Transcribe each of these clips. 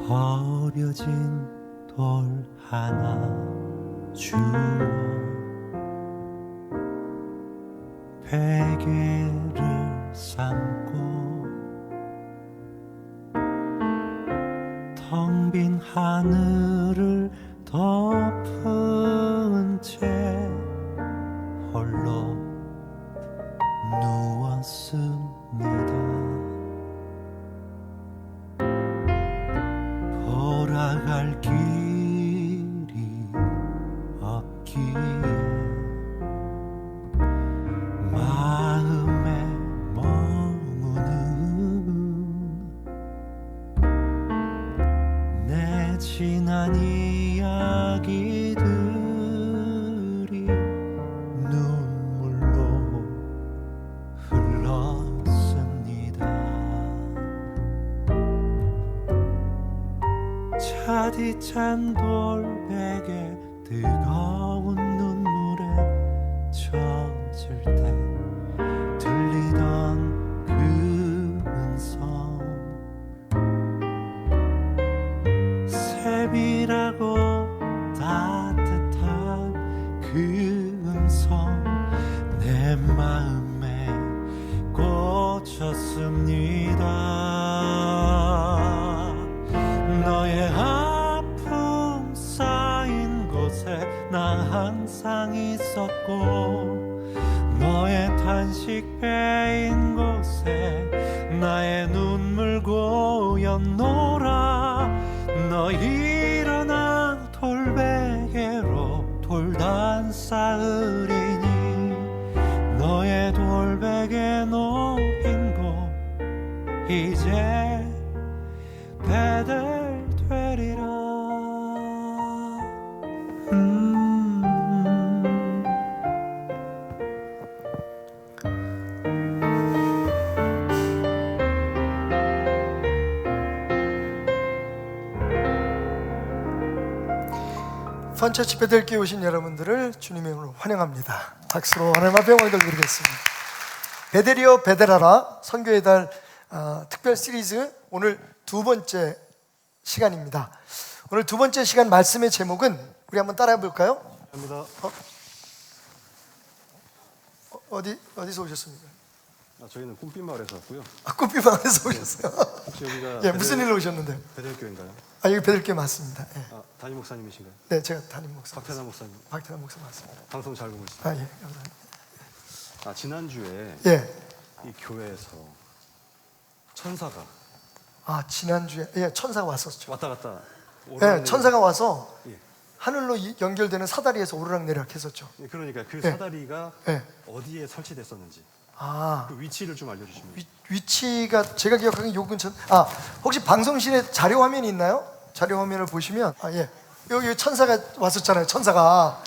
버려진 돌 하나 주어 베개를 삼고 텅 빈 하늘을 덮은 채 홀로 누웠습니다. 돌아갈 길이 없기에 마음에 머무는 내 지난 이야기들이 눈물로 흘렀습니다. 차디찬 돌베개 뜨거운 눈물에 젖을 때 들리던 그 음성 세밀하고 따뜻한 그 음성 내 마음에 꽂혔습니다. 너의 아픔 쌓인 곳에 나 항상 있었고 너의 탄식 베인 곳에 나의 눈물 고였노라. 너 일어나 돌베개로 돌단 쌓으리니 너의 돌베개 놓인 곳 이제 배달되리라. 펀처치 베델교회 오신 여러분들을 주님의 이름으로 환영합니다. 박수로 하나님 앞에 영광을 드리겠습니다. 베델이여 베델하라 선교의 달 특별 시리즈 오늘 두 번째 시간입니다. 오늘 두 번째 시간 말씀의 제목은 우리 한번 따라해 볼까요? 어디서 오셨습니까? 저희는 꿈빛마을에서 왔고요. 꿈빛마을에서 오셨어요? 혹시 여기가 예, 무슨 일로 오셨는데요? 베델교회인가요? 여기 베델교회 맞습니다. 예. 담임 목사님이신가요? 네, 제가 담임 목사. 박태남 목사님. 박태남 목사 맞습니다. 방송 잘 보고 있습니다. 예, 감사합니다. 지난주에 예. 이 교회에서 천사가 지난주에 천사가 왔었죠. 왔다 갔다 예, 오르락내리락. 천사가 와서 예. 하늘로 연결되는 사다리에서 오르락내리락 했었죠. 예, 그러니까 그 예. 사다리가 예. 어디에 설치됐었는지 그 그 위치를 좀 알려주시면. 위치가 제가 기억하기엔 요 근처. 혹시 방송실에 자료 화면이 있나요? 자료 화면을 보시면 예. 여기 천사가 왔었잖아요. 천사가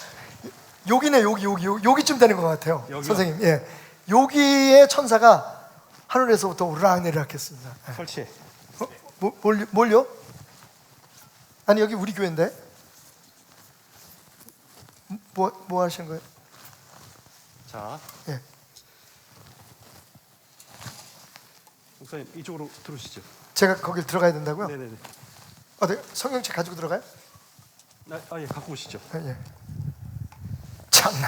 여기네. 여기쯤 되는 것 같아요. 여기요? 선생님. 예. 여기에 천사가 하늘에서부터 오르락내리락 했습니다. 예. 설치해. 뭘요? 아니 여기 우리 교회인데 뭐 하시는 거예요? 자, 예. 목사님 이쪽으로 들어오시죠. 제가 거길 들어가야 된다고요? 네네네. 네. 성경책 가지고 들어가요? 예, 갖고 오시죠. 예. 참나,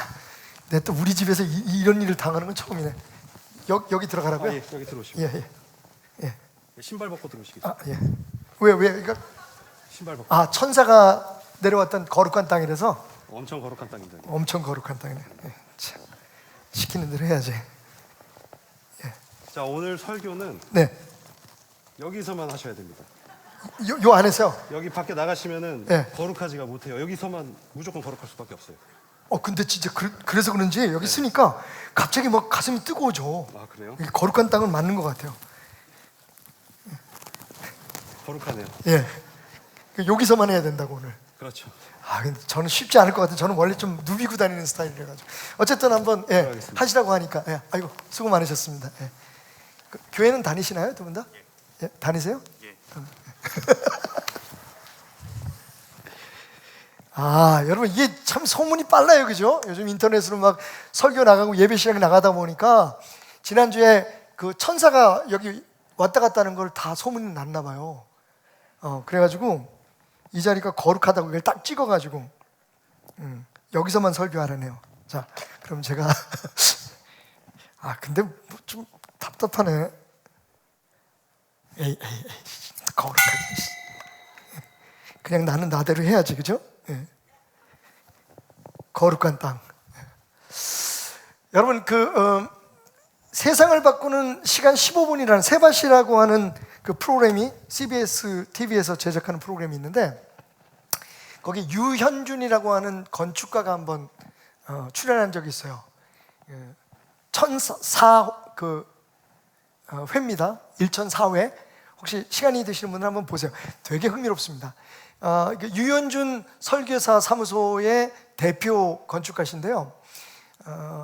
내가 또 우리 집에서 이런 일을 당하는 건 처음이네. 여기 들어가라고요? 예, 여기 들어오시고. 예. 신발 벗고 들어오시겠죠. 예. 왜? 그러니까 신발 벗고. 천사가 내려왔던 거룩한 땅이라서 엄청 거룩한 땅입니다. 여기. 엄청 거룩한 땅이네. 예. 참, 시키는 대로 해야지. 자, 오늘 설교는 네. 여기서만 하셔야 됩니다. 요 안에서요. 여기 밖에 나가시면은 네. 거룩하지가 못해요. 여기서만 무조건 거룩할 수밖에 없어요. 근데 진짜 그래서 그런지 여기 쓰니까 갑자기 막 가슴이 뜨거워져. 그래요? 이게 거룩한 땅은 맞는 것 같아요. 거룩하네요. 예. 여기서만 해야 된다고 오늘. 그렇죠. 근데 저는 쉽지 않을 것 같아요. 저는 원래 좀 누비고 다니는 스타일이라 가지고. 어쨌든 한번 들어가겠습니다. 하시라고 하니까. 아이고 수고 많으셨습니다. 교회는 다니시나요, 두 분 다? 예, 다니세요? 예. 여러분 이게 참 소문이 빨라요, 그죠? 요즘 인터넷으로 막 설교 나가고 예배 시간 나가다 보니까 지난주에 그 천사가 여기 왔다 갔다 하는 걸 다 소문이 났나 봐요. 그래가지고 이 자리가 거룩하다고 이걸 딱 찍어가지고 여기서만 설교하라네요. 자, 그럼 제가 근데 뭐 좀 답답하네. 에이, 거룩하게. 그냥 나는 나대로 해야지, 그죠? 예. 거룩한 땅. 여러분, 세상을 바꾸는 시간 15분이라는 세바시라고 하는 그 프로그램이 CBS TV에서 제작하는 프로그램이 있는데, 거기 유현준이라고 하는 건축가가 한번 출연한 적이 있어요. 1004회입니다. 1004회. 혹시 시간이 되시는 분은 한번 보세요. 되게 흥미롭습니다. 유현준 설계사 사무소의 대표 건축가신데요.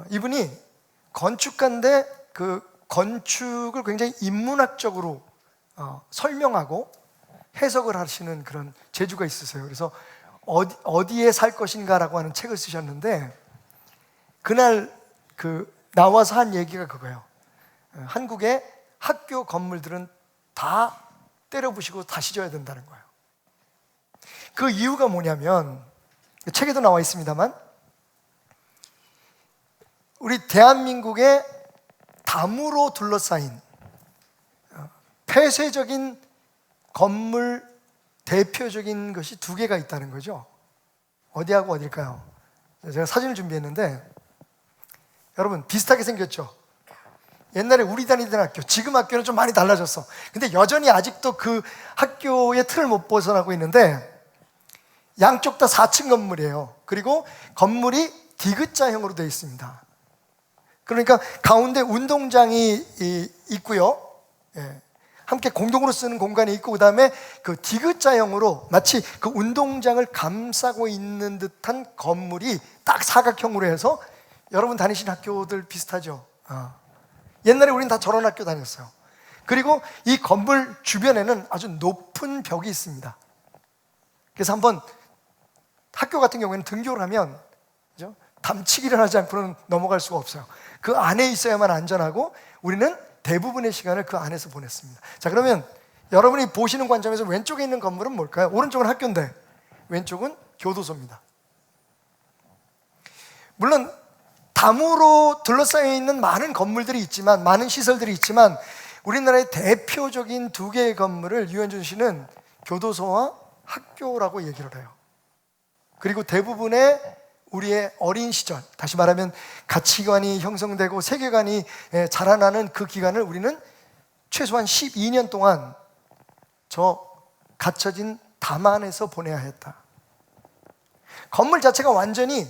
이분이 건축가인데 그 건축을 굉장히 인문학적으로 설명하고 해석을 하시는 그런 재주가 있으세요. 그래서 어디에 살 것인가라고 하는 책을 쓰셨는데, 그날 나와서 한 얘기가 그거예요. 한국의 학교 건물들은 다 때려부시고 다시 져야 된다는 거예요. 그 이유가 뭐냐면, 책에도 나와 있습니다만, 우리 대한민국의 담으로 둘러싸인 폐쇄적인 건물 대표적인 것이 두 개가 있다는 거죠. 어디하고 어딜까요? 제가 사진을 준비했는데, 여러분 비슷하게 생겼죠? 옛날에 우리 다니던 학교, 지금 학교는 좀 많이 달라졌어. 근데 여전히 아직도 그 학교의 틀을 못 벗어나고 있는데, 양쪽 다 4층 건물이에요. 그리고 건물이 디귿자형으로 되어 있습니다. 그러니까 가운데 운동장이 있고요. 예. 함께 공동으로 쓰는 공간이 있고, 그 다음에 그 디귿자형으로 마치 그 운동장을 감싸고 있는 듯한 건물이 딱 사각형으로 해서, 여러분 다니신 학교들 비슷하죠? 옛날에 우린 다 저런 학교 다녔어요. 그리고 이 건물 주변에는 아주 높은 벽이 있습니다. 그래서 한번 학교 같은 경우에는 등교를 하면, 그죠? 담치기를 하지 않고는 넘어갈 수가 없어요. 그 안에 있어야만 안전하고, 우리는 대부분의 시간을 그 안에서 보냈습니다. 자, 그러면 여러분이 보시는 관점에서 왼쪽에 있는 건물은 뭘까요? 오른쪽은 학교인데 왼쪽은 교도소입니다. 물론 담으로 둘러싸여 있는 많은 건물들이 있지만, 많은 시설들이 있지만, 우리나라의 대표적인 두 개의 건물을 유현준 씨는 교도소와 학교라고 얘기를 해요. 그리고 대부분의 우리의 어린 시절, 다시 말하면 가치관이 형성되고 세계관이 자라나는 그 기간을 우리는 최소한 12년 동안 저 갇혀진 담 안에서 보내야 했다. 건물 자체가 완전히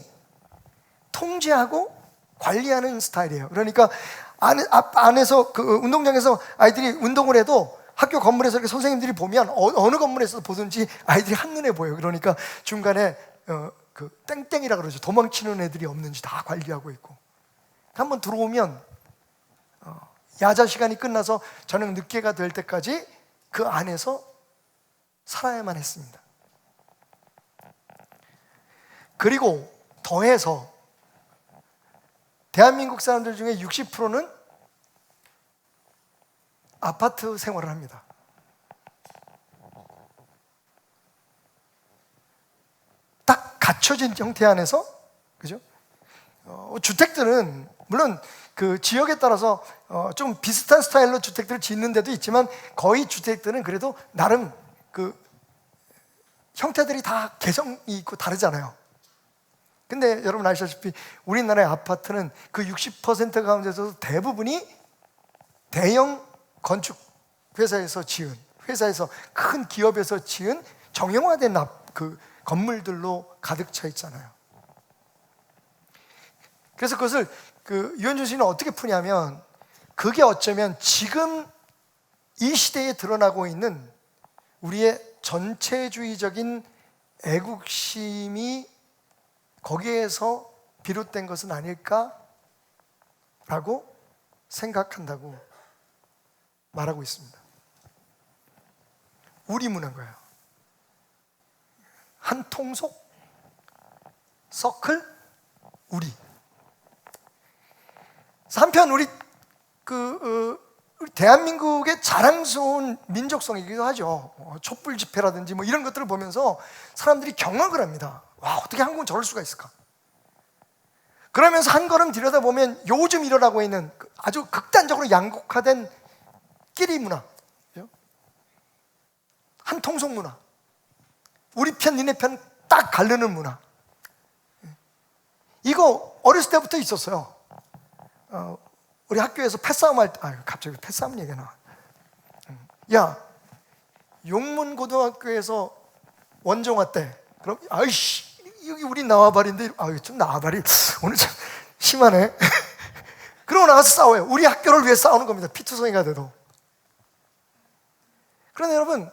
통제하고 관리하는 스타일이에요. 그러니까 안에서 그 운동장에서 아이들이 운동을 해도 학교 건물에서 이렇게 선생님들이 보면 어느 건물에서 보든지 아이들이 한눈에 보여요. 그러니까 중간에 그 땡땡이라 그러죠. 도망치는 애들이 없는지 다 관리하고 있고, 한번 들어오면 야자 시간이 끝나서 저녁 늦게가 될 때까지 그 안에서 살아야만 했습니다. 그리고 더해서 대한민국 사람들 중에 60%는 아파트 생활을 합니다. 딱 갖춰진 형태 안에서, 그죠? 주택들은 물론 그 지역에 따라서 좀 비슷한 스타일로 주택들을 짓는 데도 있지만, 거의 주택들은 그래도 나름 그 형태들이 다 개성이 있고 다르잖아요. 근데 여러분 아시다시피 우리나라의 아파트는 그 60% 가운데서 대부분이 대형 건축 회사에서 지은, 회사에서 큰 기업에서 지은 정형화된 그 건물들로 가득 차 있잖아요. 그래서 그것을 유현준 씨는 어떻게 푸냐면, 그게 어쩌면 지금 이 시대에 드러나고 있는 우리의 전체주의적인 애국심이 거기에서 비롯된 것은 아닐까라고 생각한다고 말하고 있습니다. 우리문화인 거예요. 한 통속, 서클, 우리. 한편 우리 대한민국의 자랑스러운 민족성이기도 하죠. 촛불 집회라든지 뭐 이런 것들을 보면서 사람들이 경악을 합니다. 와, 어떻게 한국은 저럴 수가 있을까? 그러면서 한 걸음 들여다보면 요즘 일어나고 있는 아주 극단적으로 양극화된 끼리 문화, 한 통속 문화, 우리 편 니네 편 딱 가르는 문화, 이거 어렸을 때부터 있었어요. 우리 학교에서 패싸움 할 때, 갑자기 패싸움 얘기가 나와. 야, 용문고등학교에서 원정화 때, 그럼 아이씨 여기 우리 나와바리인데, 좀 나와바리 오늘 좀 심하네. 그러고 나가서 싸워요. 우리 학교를 위해 싸우는 겁니다. 피투성이가 돼도. 그런데 여러분,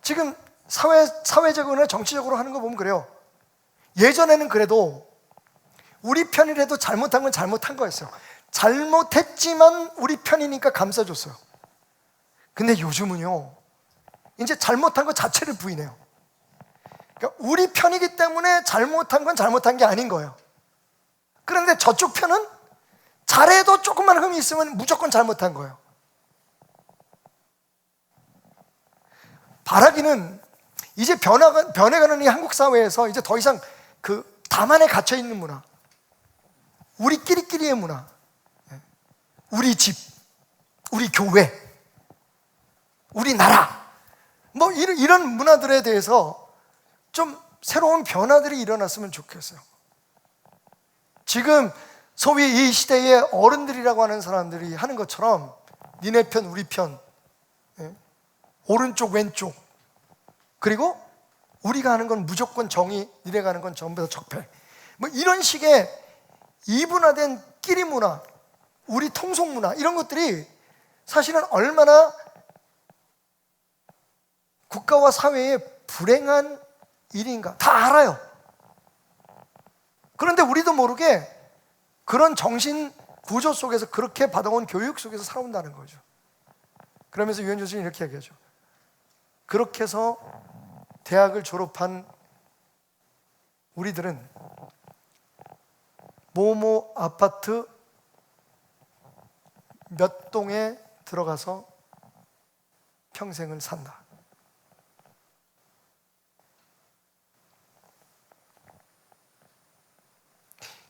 지금 사회적으로나 정치적으로 하는 거 보면 그래요. 예전에는 그래도 우리 편이라도 잘못한 건 잘못한 거였어요. 잘못했지만 우리 편이니까 감싸줬어요. 근데 요즘은요, 이제 잘못한 것 자체를 부인해요. 그러니까 우리 편이기 때문에 잘못한 건 잘못한 게 아닌 거예요. 그런데 저쪽 편은 잘해도 조금만 흠이 있으면 무조건 잘못한 거예요. 바라기는 이제 변해가는 이 한국 사회에서 이제 더 이상 그 다만에 갇혀 있는 문화, 우리끼리끼리의 문화, 우리 집, 우리 교회, 우리 나라, 뭐 이런 문화들에 대해서 좀 새로운 변화들이 일어났으면 좋겠어요. 지금 소위 이 시대의 어른들이라고 하는 사람들이 하는 것처럼 니네 편, 우리 편, 오른쪽, 왼쪽, 그리고 우리가 하는 건 무조건 정의, 니네가 하는 건 전부 다 적폐, 뭐 이런 식의 이분화된 끼리 문화, 우리 통속 문화, 이런 것들이 사실은 얼마나 국가와 사회에 불행한 일인가 다 알아요. 그런데 우리도 모르게 그런 정신 구조 속에서, 그렇게 받아온 교육 속에서 살아온다는 거죠. 그러면서 유엔 교수는 이렇게 얘기하죠. 그렇게 해서 대학을 졸업한 우리들은 모모 아파트 몇 동에 들어가서 평생을 산다.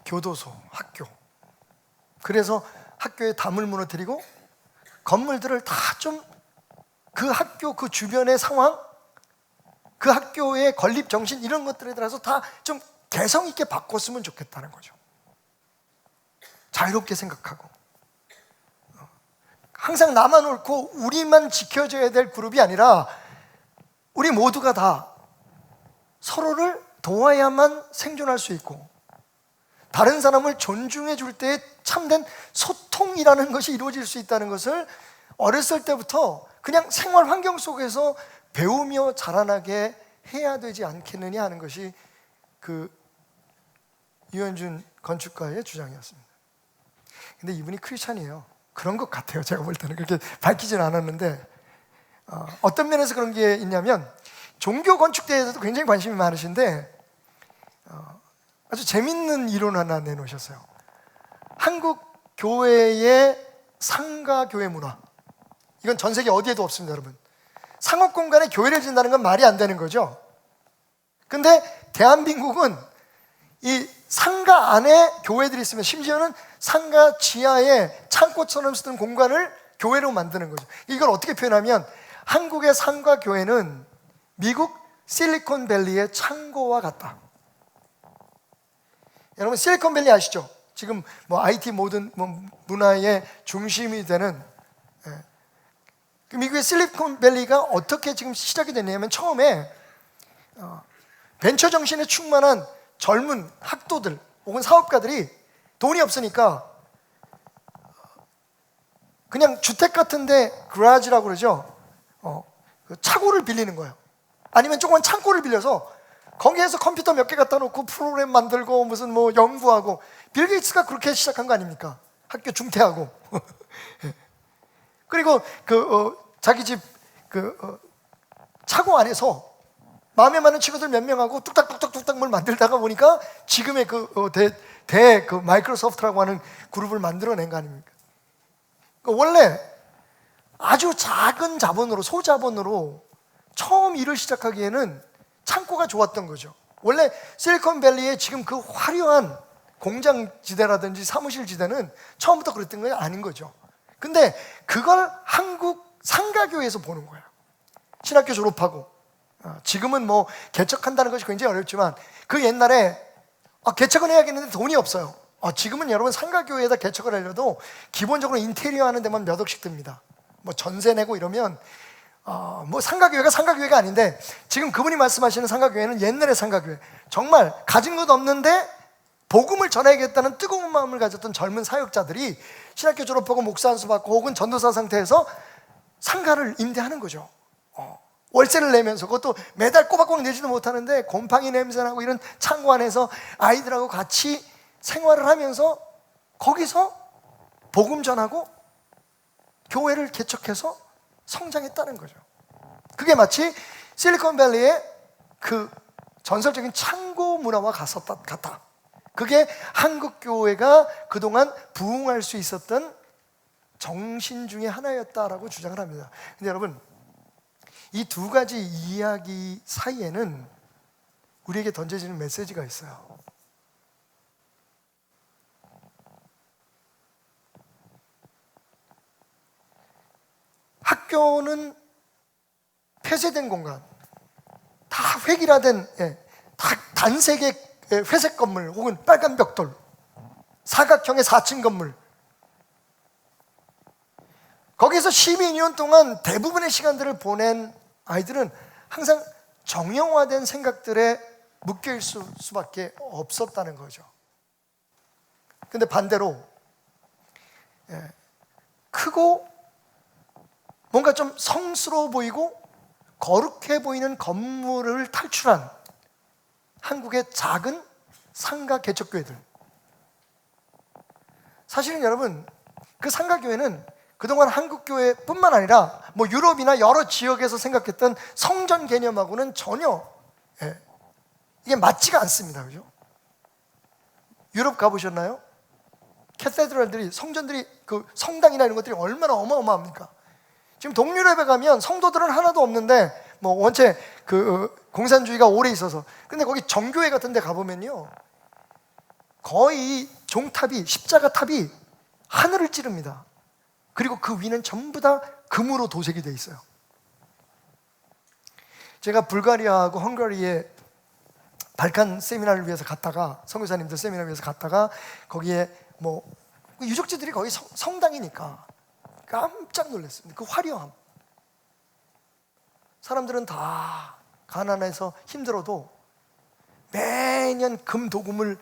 교도소, 학교. 그래서 학교에 담을 무너뜨리고 건물들을 다 좀 그 학교 그 주변의 상황, 그 학교의 건립 정신, 이런 것들에 따라서 다 좀 개성 있게 바꿨으면 좋겠다는 거죠. 자유롭게 생각하고 항상 나만 옳고 우리만 지켜줘야 될 그룹이 아니라 우리 모두가 다 서로를 도와야만 생존할 수 있고, 다른 사람을 존중해 줄 때 참된 소통이라는 것이 이루어질 수 있다는 것을 어렸을 때부터 그냥 생활 환경 속에서 배우며 자라나게 해야 되지 않겠느냐 하는 것이 그 유현준 건축가의 주장이었습니다. 근데 이분이 크리스찬이에요. 그런 것 같아요. 제가 볼 때는 그렇게 밝히지는 않았는데, 어떤 면에서 그런 게 있냐면 종교 건축에 대해서도 굉장히 관심이 많으신데 아주 재밌는 이론 하나 내놓으셨어요. 한국 교회의 상가 교회 문화, 이건 전 세계 어디에도 없습니다. 여러분, 상업 공간에 교회를 짓는다는 건 말이 안 되는 거죠. 근데 대한민국은 이 상가 안에 교회들이 있으면, 심지어는 상가 지하에 창고처럼 쓰던 공간을 교회로 만드는 거죠. 이걸 어떻게 표현하면, 한국의 상가 교회는 미국 실리콘밸리의 창고와 같다. 여러분 실리콘밸리 아시죠? 지금 뭐 IT 모든 문화의 중심이 되는, 그 미국의 실리콘밸리가 어떻게 지금 시작이 됐냐면, 처음에 벤처 정신에 충만한 젊은 학도들 혹은 사업가들이 돈이 없으니까 그냥 주택 같은데 그라지라고 그러죠. 그 차고를 빌리는 거예요. 아니면 조그만 창고를 빌려서 거기에서 컴퓨터 몇 개 갖다 놓고 프로그램 만들고 무슨 뭐 연구하고, 빌 게이츠가 그렇게 시작한 거 아닙니까? 학교 중퇴하고. 그리고 자기 집 차고 안에서 마음에 맞는 친구들 몇 명하고 뚝딱뚝딱뚝딱 뭘 만들다가 보니까 지금의 마이크로소프트라고 하는 그룹을 만들어낸 거 아닙니까? 원래 아주 작은 자본으로, 소자본으로 처음 일을 시작하기에는 창고가 좋았던 거죠. 원래 실리콘밸리의 지금 그 화려한 공장지대라든지 사무실지대는 처음부터 그랬던 건 아닌 거죠. 근데 그걸 한국 상가교회에서 보는 거예요. 신학교 졸업하고 지금은 뭐 개척한다는 것이 굉장히 어렵지만 그 옛날에 개척은 해야겠는데 돈이 없어요. 지금은 여러분 상가교회에다 개척을 하려도 기본적으로 인테리어 하는 데만 몇 억씩 듭니다. 뭐 전세 내고 이러면 뭐 상가교회가 아닌데, 지금 그분이 말씀하시는 상가교회는 옛날의 상가교회, 정말 가진 것 없는데 복음을 전해야겠다는 뜨거운 마음을 가졌던 젊은 사역자들이 신학교 졸업하고 목사 안수 받고 혹은 전도사 상태에서 상가를 임대하는 거죠. 월세를 내면서, 그것도 매달 꼬박꼬박 내지도 못하는데 곰팡이 냄새나고 이런 창고 안에서 아이들하고 같이 생활을 하면서 거기서 복음 전하고 교회를 개척해서 성장했다는 거죠. 그게 마치 실리콘밸리의 그 전설적인 창고 문화와 같아. 그게 한국 교회가 그동안 부흥할 수 있었던 정신 중에 하나였다라고 주장을 합니다. 근데 여러분, 이 두 가지 이야기 사이에는 우리에게 던져지는 메시지가 있어요. 학교는 폐쇄된 공간, 다 획일화된 다 단색의 회색 건물 혹은 빨간 벽돌, 사각형의 4층 건물, 거기서 12년 동안 대부분의 시간들을 보낸 아이들은 항상 정형화된 생각들에 묶여있을 수밖에 없었다는 거죠. 근데 반대로 크고 뭔가 좀 성스러워 보이고 거룩해 보이는 건물을 탈출한 한국의 작은 상가 개척교회들, 사실은 여러분 그 상가교회는 그동안 한국교회뿐만 아니라 뭐 유럽이나 여러 지역에서 생각했던 성전 개념하고는 전혀 이게 맞지가 않습니다. 그죠? 유럽 가보셨나요? 캐세드랄들이, 성전들이, 그 성당이나 이런 것들이 얼마나 어마어마합니까? 지금 동유럽에 가면 성도들은 하나도 없는데 뭐 원체 그 공산주의가 오래 있어서, 근데 거기 정교회 같은 데 가보면요, 거의 종탑이, 십자가 탑이 하늘을 찌릅니다. 그리고 그 위는 전부 다 금으로 도색이 돼 있어요. 제가 불가리아하고 헝가리에 발칸 세미나를 위해서 갔다가, 선교사님들 세미나를 위해서 갔다가, 거기에 뭐 유적지들이 거의 성당이니까 깜짝 놀랐습니다. 그 화려함. 사람들은 다 가난해서 힘들어도 매년 금도금을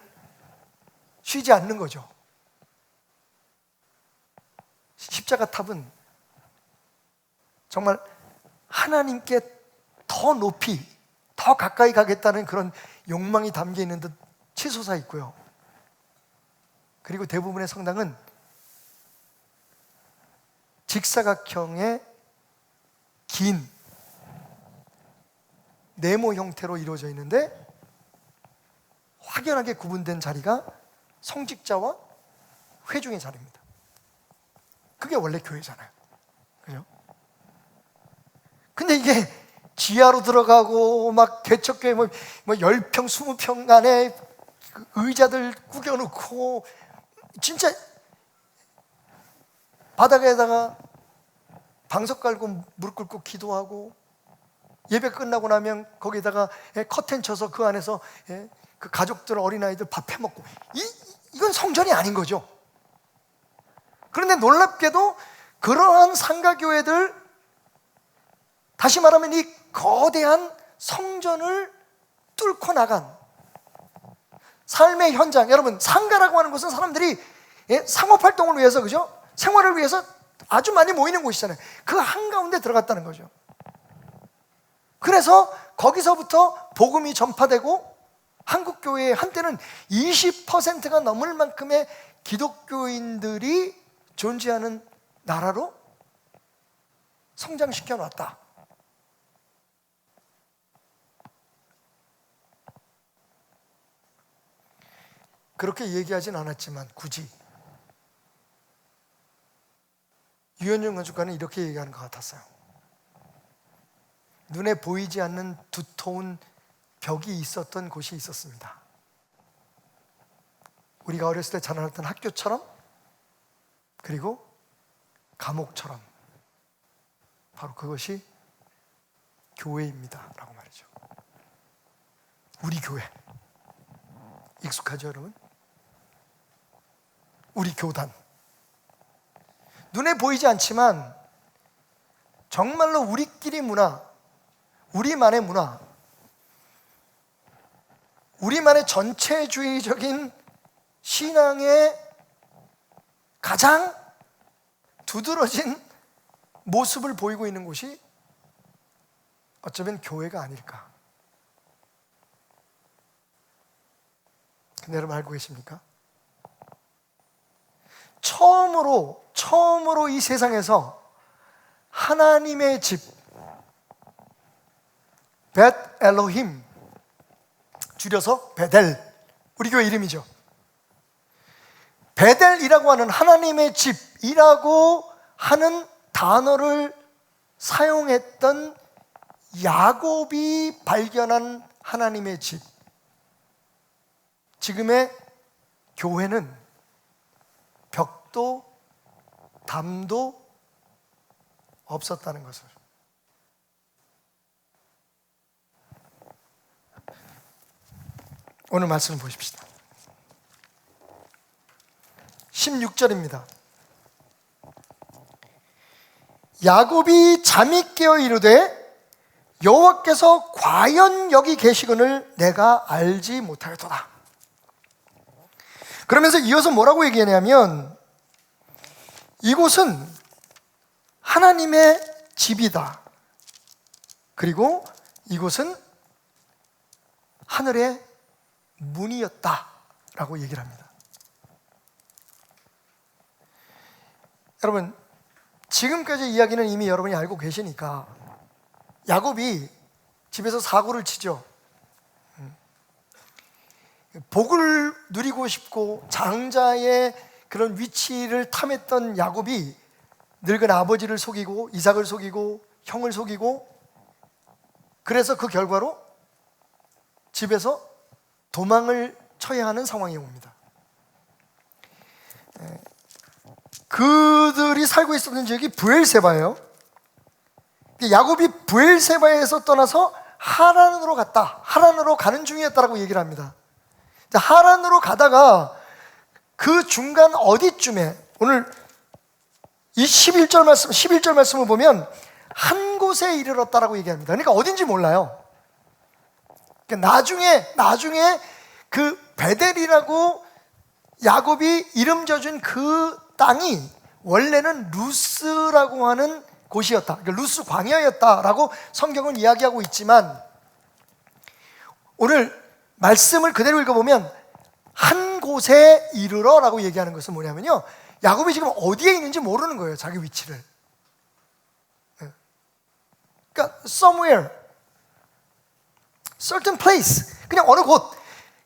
쉬지 않는 거죠. 십자가 탑은 정말 하나님께 더 높이, 더 가까이 가겠다는 그런 욕망이 담겨 있는 듯 치솟아 있고요. 그리고 대부분의 성당은 직사각형의 긴 네모 형태로 이루어져 있는데 확연하게 구분된 자리가 성직자와 회중의 자리입니다. 그게 원래 교회잖아요. 그죠? 근데 이게 지하로 들어가고 막 개척교회 뭐 10평, 20평 안에 의자들 구겨놓고 진짜 바닥에다가 방석 깔고 무릎 꿇고 기도하고, 예배 끝나고 나면 거기다가 커튼 쳐서 그 안에서 그 가족들, 어린아이들 밥 해먹고, 이건 성전이 아닌 거죠. 그런데 놀랍게도 그러한 상가교회들, 다시 말하면 이 거대한 성전을 뚫고 나간 삶의 현장, 여러분 상가라고 하는 것은 사람들이 상업활동을 위해서, 그죠? 생활을 위해서 아주 많이 모이는 곳이잖아요. 그 한가운데 들어갔다는 거죠. 그래서 거기서부터 복음이 전파되고 한국교회에 한때는 20%가 넘을 만큼의 기독교인들이 존재하는 나라로 성장시켜 놨다. 그렇게 얘기하진 않았지만 굳이 유현준 건축가는 이렇게 얘기하는 것 같았어요. 눈에 보이지 않는 두터운 벽이 있었던 곳이 있었습니다. 우리가 어렸을 때 자라났던 학교처럼, 그리고 감옥처럼, 바로 그것이 교회입니다 라고 말이죠. 우리 교회 익숙하죠 여러분? 우리 교단, 눈에 보이지 않지만 정말로 우리끼리 문화, 우리만의 문화, 우리만의 전체주의적인 신앙의 가장 두드러진 모습을 보이고 있는 곳이 어쩌면 교회가 아닐까. 근데 여러분 알고 계십니까? 처음으로 이 세상에서 하나님의 집, 벳 엘로힘, 줄여서 베델, 우리 교회 이름이죠. 베델이라고 하는 하나님의 집이라고 하는 단어를 사용했던 야곱이 발견한 하나님의 집, 지금의 교회는 벽도 담도 없었다는 것을. 오늘 말씀을 보십시다. 16절입니다. 야곱이 잠이 깨어 이르되 여호와께서 과연 여기 계시거늘 내가 알지 못하였도다. 그러면서 이어서 뭐라고 얘기하냐면, 이곳은 하나님의 집이다. 그리고 이곳은 하늘의 문이었다 라고 얘기를 합니다. 여러분, 지금까지 이야기는 이미 여러분이 알고 계시니까, 야곱이 집에서 사고를 치죠. 복을 누리고 싶고 장자의 그런 위치를 탐했던 야곱이 늙은 아버지를 속이고 이삭을 속이고 형을 속이고, 그래서 그 결과로 집에서 도망을 쳐야 하는 상황이 옵니다. 그들이 살고 있었던 지역이 브엘세바예요. 야곱이 브엘세바에서 떠나서 하란으로 갔다, 하란으로 가는 중이었다라고 얘기를 합니다. 하란으로 가다가 그 중간 어디쯤에, 오늘 이 11절 말씀을 보면 한 곳에 이르렀다라고 얘기합니다. 그러니까 어딘지 몰라요. 나중에 그 베델이라고 야곱이 이름 져준 그 땅이 원래는 루스라고 하는 곳이었다. 그러니까 루스 광야였다라고 성경은 이야기하고 있지만, 오늘 말씀을 그대로 읽어보면 한 곳에 이르러라고 얘기하는 것은 뭐냐면요, 야곱이 지금 어디에 있는지 모르는 거예요, 자기 위치를. 그러니까 somewhere, certain place, 그냥 어느 곳.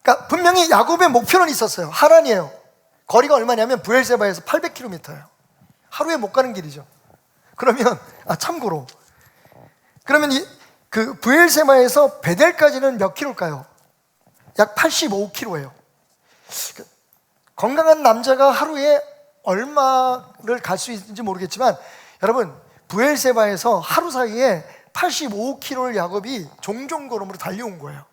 그러니까 분명히 야곱의 목표는 있었어요. 하란이에요. 거리가 얼마냐면 브엘세바에서 800km예요. 하루에 못 가는 길이죠. 그러면 참고로, 그러면 그 브엘세바에서 베델까지는 몇 킬로일까요? 약 85km예요. 건강한 남자가 하루에 얼마를 갈 수 있는지 모르겠지만, 여러분, 브엘세바에서 하루 사이에 85km를 야곱이 종종 걸음으로 달려온 거예요.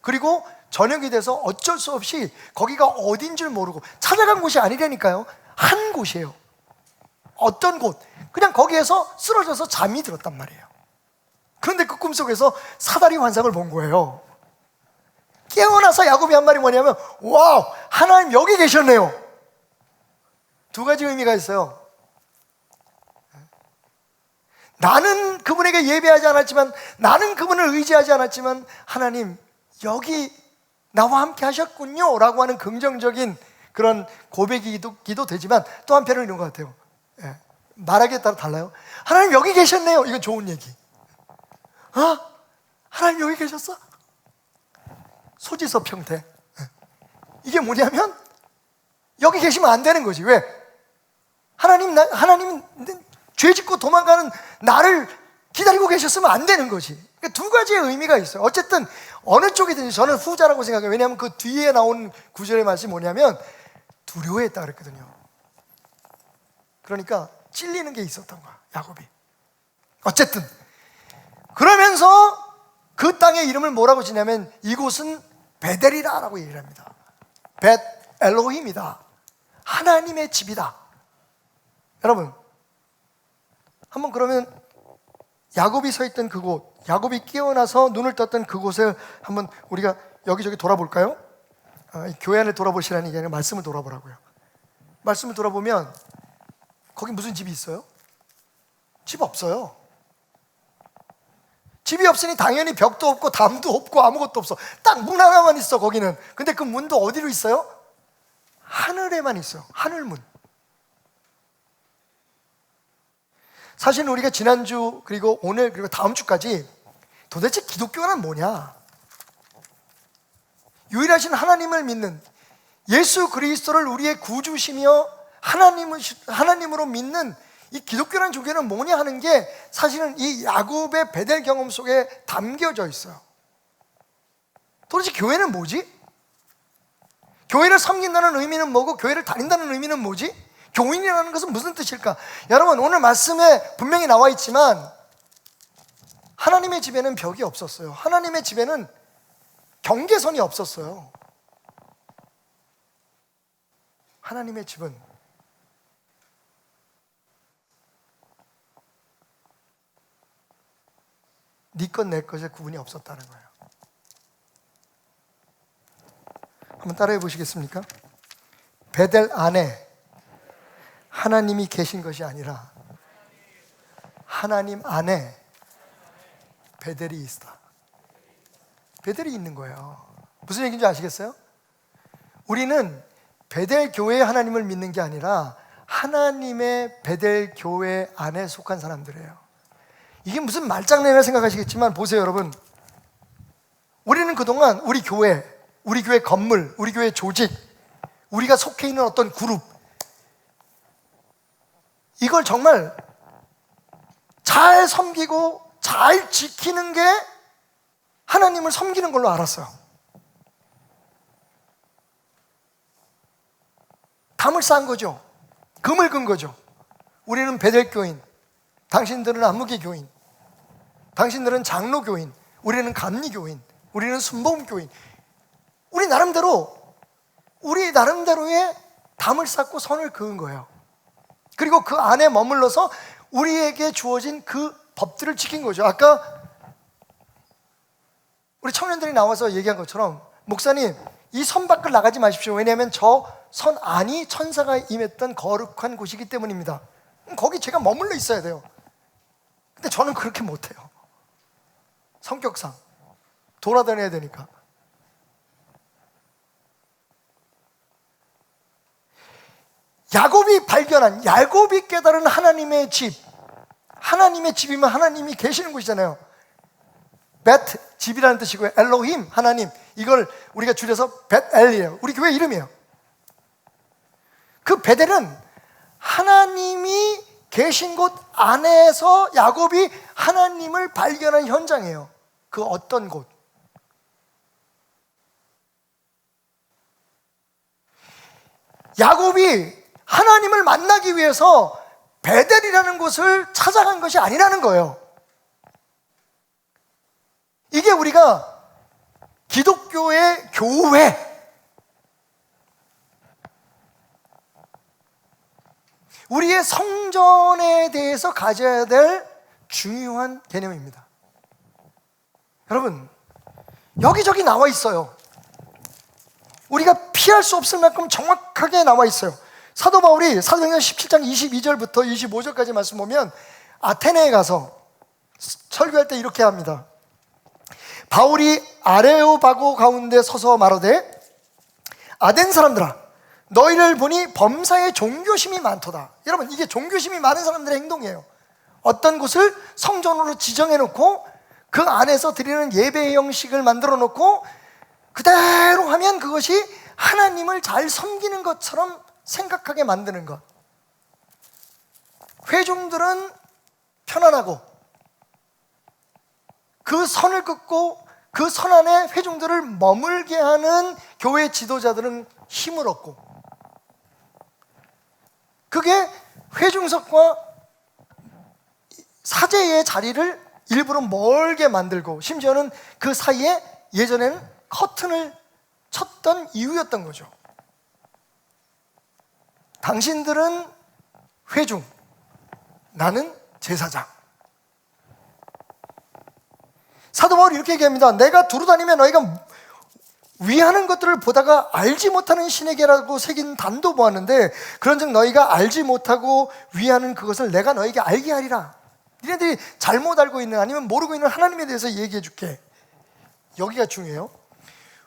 그리고 저녁이 돼서 어쩔 수 없이 거기가 어딘 줄 모르고, 찾아간 곳이 아니라니까요, 한 곳이에요. 어떤 곳, 그냥 거기에서 쓰러져서 잠이 들었단 말이에요. 그런데 그 꿈속에서 사다리 환상을 본 거예요. 깨어나서 야곱이 한 말이 뭐냐면, 와우, 하나님 여기 계셨네요. 두 가지 의미가 있어요. 나는 그분에게 예배하지 않았지만, 나는 그분을 의지하지 않았지만, 하나님 여기 나와 함께 하셨군요 라고 하는 긍정적인 그런 고백이기도 되지만, 또 한편은 이런 것 같아요. 말하기에 따라 달라요. 하나님 여기 계셨네요, 이건 좋은 얘기. 하나님 여기 계셨어? 소지섭 형태. 이게 뭐냐면 여기 계시면 안 되는 거지. 왜? 하나님 죄 짓고 도망가는 나를 기다리고 계셨으면 안 되는 거지. 그러니까 두 가지의 의미가 있어요. 어쨌든 어느 쪽이든지 저는 후자라고 생각해요. 왜냐하면 그 뒤에 나온 구절의 말씀이 뭐냐면 두려워했다 그랬거든요. 그러니까 찔리는 게 있었던 거야, 야곱이. 어쨌든 그러면서 그 땅의 이름을 뭐라고 지냐면 이곳은 베델이라라고 얘기를 합니다. 벳 엘로힘이다. 하나님의 집이다. 여러분, 한번 그러면 야곱이 서 있던 그곳, 야곱이 깨어나서 눈을 떴던 그곳을 한번 우리가 여기저기 돌아볼까요? 교회 안을 돌아보시라는 게 아니라 말씀을 돌아보라고요. 말씀을 돌아보면 거기 무슨 집이 있어요? 집 없어요. 집이 없으니 당연히 벽도 없고 담도 없고 아무것도 없어. 딱 문 하나만 있어 거기는. 근데 그 문도 어디로 있어요? 하늘에만 있어요. 하늘문. 사실 우리가 지난주 그리고 오늘 그리고 다음 주까지 도대체 기독교는 뭐냐? 유일하신 하나님을 믿는, 예수 그리스도를 우리의 구주시며 하나님으로 믿는 이 기독교라는 종교는 뭐냐 하는 게 사실은 이 야곱의 베델 경험 속에 담겨져 있어요. 도대체 교회는 뭐지? 교회를 섬긴다는 의미는 뭐고 교회를 다닌다는 의미는 뭐지? 교인이라는 것은 무슨 뜻일까? 여러분, 오늘 말씀에 분명히 나와 있지만 하나님의 집에는 벽이 없었어요. 하나님의 집에는 경계선이 없었어요. 하나님의 집은 네 것 내 것의 구분이 없었다는 거예요. 한번 따라해 보시겠습니까? 베델 안에 하나님이 계신 것이 아니라 하나님 안에 베델이 있다. 베델이 있는 거예요. 무슨 얘기인지 아시겠어요? 우리는 베델 교회의 하나님을 믿는 게 아니라 하나님의 베델 교회 안에 속한 사람들이에요. 이게 무슨 말장난이라 생각하시겠지만 보세요, 여러분. 우리는 그동안 우리 교회 건물, 우리 교회 조직, 우리가 속해 있는 어떤 그룹, 이걸 정말 잘 섬기고 잘 지키는 게 하나님을 섬기는 걸로 알았어요. 담을 쌓은 거죠. 금을 근 거죠. 우리는 베델교인, 당신들은 안무개교인, 당신들은 장로교인, 우리는 감리교인, 우리는 순복음교인. 우리 나름대로의 담을 쌓고 선을 그은 거예요. 그리고 그 안에 머물러서 우리에게 주어진 그 법들을 지킨 거죠. 아까 우리 청년들이 나와서 얘기한 것처럼 목사님, 이 선 밖을 나가지 마십시오. 왜냐하면 저 선 안이 천사가 임했던 거룩한 곳이기 때문입니다. 거기 제가 머물러 있어야 돼요. 근데 저는 그렇게 못해요. 성격상 돌아다녀야 되니까. 야곱이 깨달은 하나님의 집, 하나님의 집이면 하나님이 계시는 곳이잖아요. 베트, 집이라는 뜻이고요. 엘로힘, 하나님. 이걸 우리가 줄여서 벳엘이에요. 우리 교회 이름이에요. 그 베델은 하나님이 계신 곳 안에서 야곱이 하나님을 발견한 현장이에요. 그 어떤 곳. 야곱이 하나님을 만나기 위해서 베델이라는 곳을 찾아간 것이 아니라는 거예요. 이게 우리가 기독교의 교회, 우리의 성전에 대해서 가져야 될 중요한 개념입니다. 여러분, 여기저기 나와 있어요. 우리가 피할 수 없을 만큼 정확하게 나와 있어요. 사도 바울이 사도행전 17장 22절부터 25절까지 말씀 보면 아테네에 가서 설교할 때 이렇게 합니다. 바울이 아레오바고 가운데 서서 말하되 아덴 사람들아, 너희를 보니 범사에 종교심이 많도다. 여러분, 이게 종교심이 많은 사람들의 행동이에요. 어떤 곳을 성전으로 지정해 놓고 그 안에서 드리는 예배 형식을 만들어 놓고 그대로 하면 그것이 하나님을 잘 섬기는 것처럼 생각하게 만드는 것. 회중들은 편안하고 그 선을 긋고 그 선 안에 회중들을 머물게 하는 교회 지도자들은 힘을 얻고, 그게 회중석과 사제의 자리를 일부러 멀게 만들고 심지어는 그 사이에 예전에는 커튼을 쳤던 이유였던 거죠. 당신들은 회중, 나는 제사장. 사도 바울이 이렇게 얘기합니다. 내가 두루다니며 너희가 위하는 것들을 보다가 알지 못하는 신에게라고 새긴 단도 보았는데, 그런즉 너희가 알지 못하고 위하는 그것을 내가 너희에게 알게 하리라. 니네들이 잘못 알고 있는, 아니면 모르고 있는 하나님에 대해서 얘기해 줄게. 여기가 중요해요.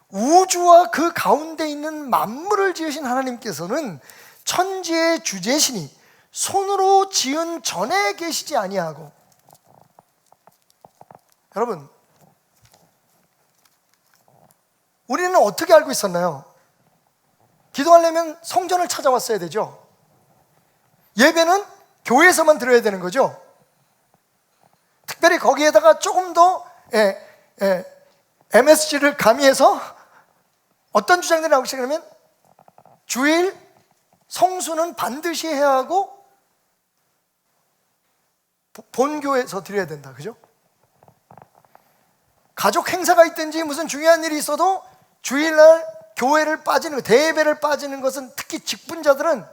우주와 그 가운데 있는 만물을 지으신 하나님께서는 천지의 주제시니 손으로 지은 전에 계시지 아니하고. 여러분, 우리는 어떻게 알고 있었나요? 기도하려면 성전을 찾아왔어야 되죠. 예배는 교회에서만 드려야 되는 거죠. 특별히 거기에다가 조금 더 MSG를 가미해서 어떤 주장들이 나오기 시작하면 주일 성수는 반드시 해야 하고 본교에서 드려야 된다. 그죠? 가족 행사가 있든지 무슨 중요한 일이 있어도 주일날 교회를 빠지는, 대예배를 빠지는 것은, 특히 직분자들은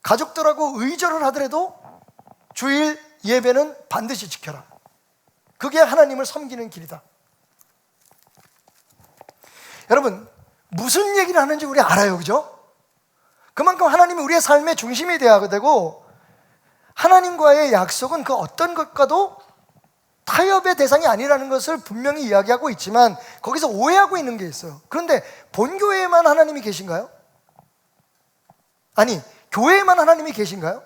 가족들하고 의절을 하더라도 주일 예배는 반드시 지켜라. 그게 하나님을 섬기는 길이다. 여러분, 무슨 얘기를 하는지 우리 알아요. 그죠? 그만큼 하나님이 우리의 삶의 중심이 되어야 되고, 하나님과의 약속은 그 어떤 것과도 타협의 대상이 아니라는 것을 분명히 이야기하고 있지만, 거기서 오해하고 있는 게 있어요. 그런데 본교회에만 하나님이 계신가요? 아니, 교회에만 하나님이 계신가요?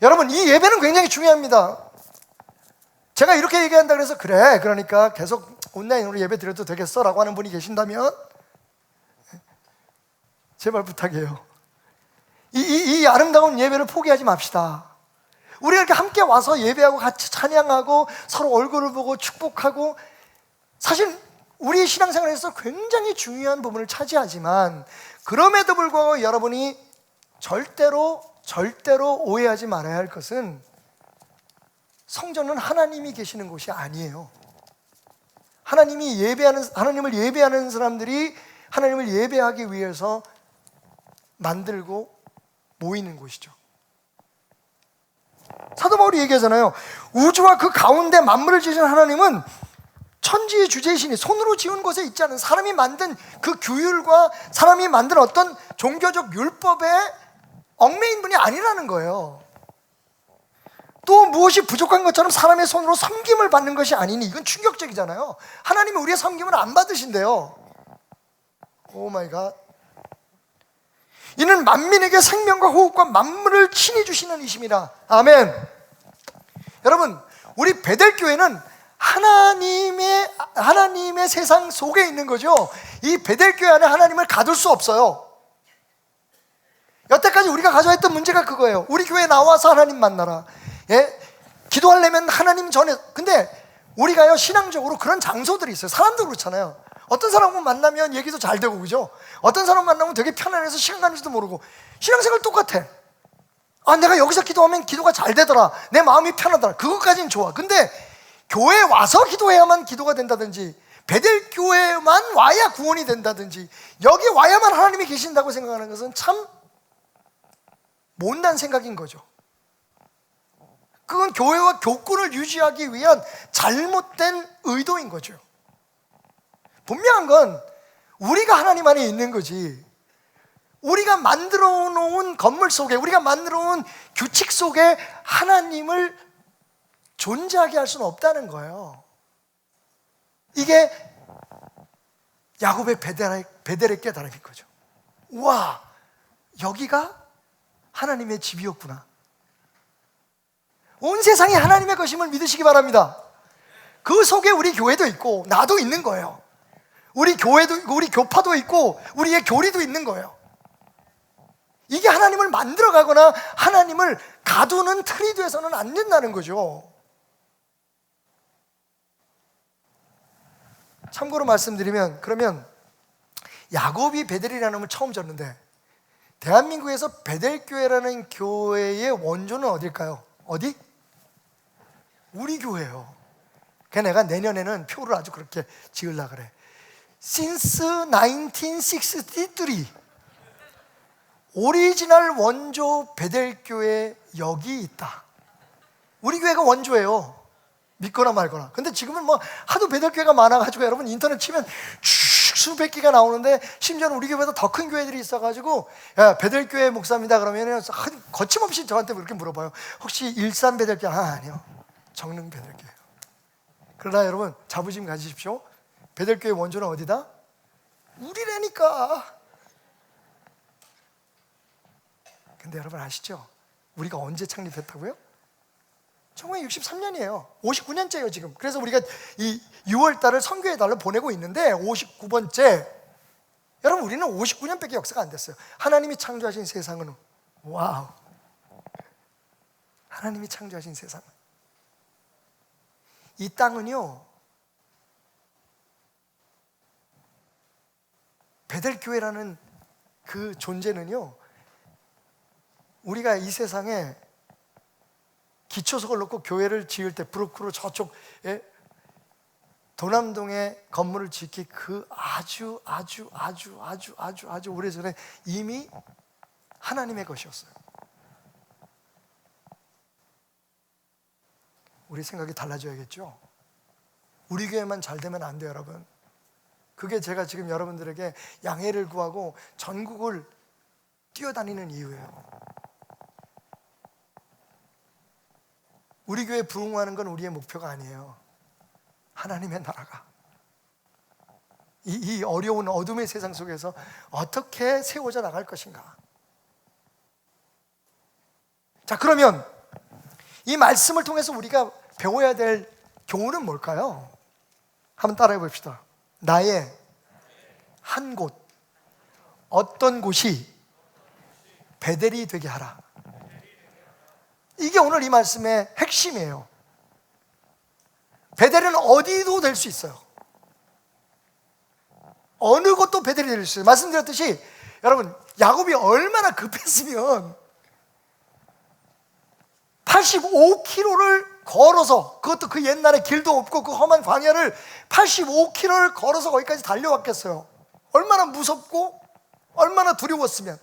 여러분, 이 예배는 굉장히 중요합니다. 제가 이렇게 얘기한다 그래서 그래, 그러니까 계속 온라인으로 예배 드려도 되겠어? 라고 하는 분이 계신다면 제발 부탁해요. 이 아름다운 예배를 포기하지 맙시다. 우리가 이렇게 함께 와서 예배하고 같이 찬양하고 서로 얼굴을 보고 축복하고, 사실 우리의 신앙생활에서 굉장히 중요한 부분을 차지하지만, 그럼에도 불구하고 여러분이 절대로 오해하지 말아야 할 것은, 성전은 하나님이 계시는 곳이 아니에요. 하나님을 예배하는 사람들이 하나님을 예배하기 위해서 만들고 모이는 곳이죠. 사도 바울이 얘기하잖아요. 우주와 그 가운데 만물을 지으신 하나님은 천지의 주제이시니 손으로 지은 곳에 있지 않은, 사람이 만든 그 규율과 사람이 만든 어떤 종교적 율법에 얽매인 분이 아니라는 거예요. 또 무엇이 부족한 것처럼 사람의 손으로 섬김을 받는 것이 아니니, 이건 충격적이잖아요. 하나님이 우리의 섬김을 안 받으신대요. 오 마이 갓. 이는 만민에게 생명과 호흡과 만물을 친히 주시는 이심이라. 아멘. 여러분, 우리 베델교회는 하나님의 세상 속에 있는 거죠. 이 베델교회 안에 하나님을 가둘 수 없어요. 여태까지 우리가 가져왔던 문제가 그거예요. 우리 교회에 나와서 하나님 만나라. 예? 기도하려면 하나님 전에. 근데 우리가요, 신앙적으로 그런 장소들이 있어요. 사람도 그렇잖아요. 어떤 사람과 만나면 얘기도 잘 되고, 그죠? 어떤 사람 만나면 되게 편안해서 시간 가는지도 모르고. 신앙생활 똑같아. 아, 내가 여기서 기도하면 기도가 잘 되더라, 내 마음이 편하더라, 그것까지는 좋아. 근데 교회에 와서 기도해야만 기도가 된다든지, 베델교회만 와야 구원이 된다든지, 여기 와야만 하나님이 계신다고 생각하는 것은 참 못난 생각인 거죠. 그건 교회와 교권을 유지하기 위한 잘못된 의도인 거죠. 분명한 건 우리가 하나님 안에 있는 거지, 우리가 만들어 놓은 건물 속에, 우리가 만들어 놓은 규칙 속에 하나님을 존재하게 할 수는 없다는 거예요. 이게 야곱의 베델의 깨달음인 거죠. 와, 여기가 하나님의 집이었구나. 온 세상이 하나님의 것임을 믿으시기 바랍니다. 그 속에 우리 교회도 있고 나도 있는 거예요. 우리 교회도 있고 우리 교파도 있고 우리의 교리도 있는 거예요. 이게 하나님을 만들어가거나 하나님을 가두는 틀이 돼서는 안 된다는 거죠. 참고로 말씀드리면, 그러면 야곱이 베델이라는 놈을 처음 졌는데 대한민국에서 베델교회라는 교회의 원조는 어딜까요? 어디? 우리 교회예요. 그래서 내가 내년에는 표를 아주 그렇게 지으려고 그래. Since 1963 오리지널 원조 베델교회 여기 있다. 우리 교회가 원조예요. 믿거나 말거나. 근데 지금은 뭐 하도 베델교회가 많아가지고 여러분 인터넷 치면 수백 개가 나오는데, 심지어는 우리 교회보다 더 큰 교회들이 있어가지고, 야, 베델교회 목사입니다 그러면 거침없이 저한테 그렇게 물어봐요. 혹시 일산 베델교회? 아니요, 정릉 베델교회. 그러나 여러분 자부심 가지십시오. 베델교회 원조는 어디다? 우리라니까. 근데 여러분 아시죠? 우리가 언제 창립했다고요? 1963년이에요. 59년째예요 지금. 그래서 우리가 이 6월 달을 선교의 달로 보내고 있는데 59번째. 여러분 우리는 59년밖에 역사가 안 됐어요. 하나님이 창조하신 세상은, 와우, 하나님이 창조하신 세상, 이 땅은요, 베델교회라는 그 존재는요, 우리가 이 세상에 기초석을 놓고 교회를 지을 때 브루크로 저쪽에 도남동에 건물을 짓기 그 아주 오래전에 이미 하나님의 것이었어요. 우리 생각이 달라져야겠죠. 우리 교회만 잘 되면 안 돼요, 여러분. 그게 제가 지금 여러분들에게 양해를 구하고 전국을 뛰어다니는 이유예요. 우리 교회 부흥하는 건 우리의 목표가 아니에요. 하나님의 나라가 이 어려운 어둠의 세상 속에서 어떻게 세워져 나갈 것인가. 자, 그러면 이 말씀을 통해서 우리가 배워야 될 교훈은 뭘까요? 한번 따라해 봅시다. 나의 한 곳, 어떤 곳이 베델이 되게 하라. 이게 오늘 이 말씀의 핵심이에요. 베델은 어디도 될 수 있어요. 어느 곳도 베델이 될 수 있어요. 말씀드렸듯이 여러분, 야곱이 얼마나 급했으면 85km를 걸어서, 그것도 그 옛날에 길도 없고 그 험한 광야를 85km를 걸어서 거기까지 달려왔겠어요. 얼마나 무섭고 얼마나 두려웠으면.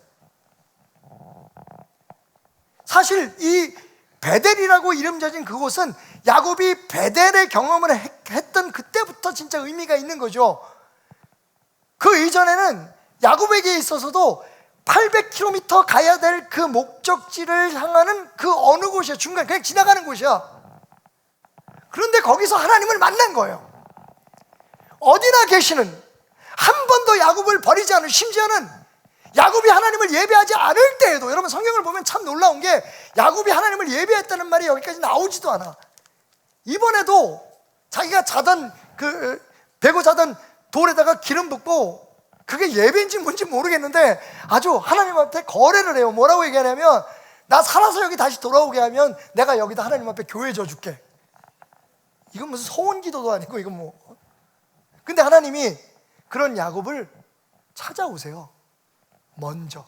사실 이 베델이라고 이름 지어진 그곳은 야곱이 베델의 경험을 했던 그때부터 진짜 의미가 있는 거죠. 그 이전에는 야곱에게 있어서도 800km 가야 될 그 목적지를 향하는 그 어느 곳이야. 중간 그냥 지나가는 곳이야. 그런데 거기서 하나님을 만난 거예요. 어디나 계시는, 한 번도 야곱을 버리지 않은, 심지어는 야곱이 하나님을 예배하지 않을 때에도, 여러분 성경을 보면 참 놀라운 게 야곱이 하나님을 예배했다는 말이 여기까지 나오지도 않아. 이번에도 자기가 자던 베고 자던 돌에다가 기름 붓고, 그게 예배인지 뭔지 모르겠는데 아주 하나님 앞에 거래를 해요. 뭐라고 얘기하냐면, 나 살아서 여기 다시 돌아오게 하면 내가 여기다 하나님 앞에 교회 져줄게. 이건 무슨 소원 기도도 아니고 이건 뭐. 근데 하나님이 그런 야곱을 찾아오세요. 먼저.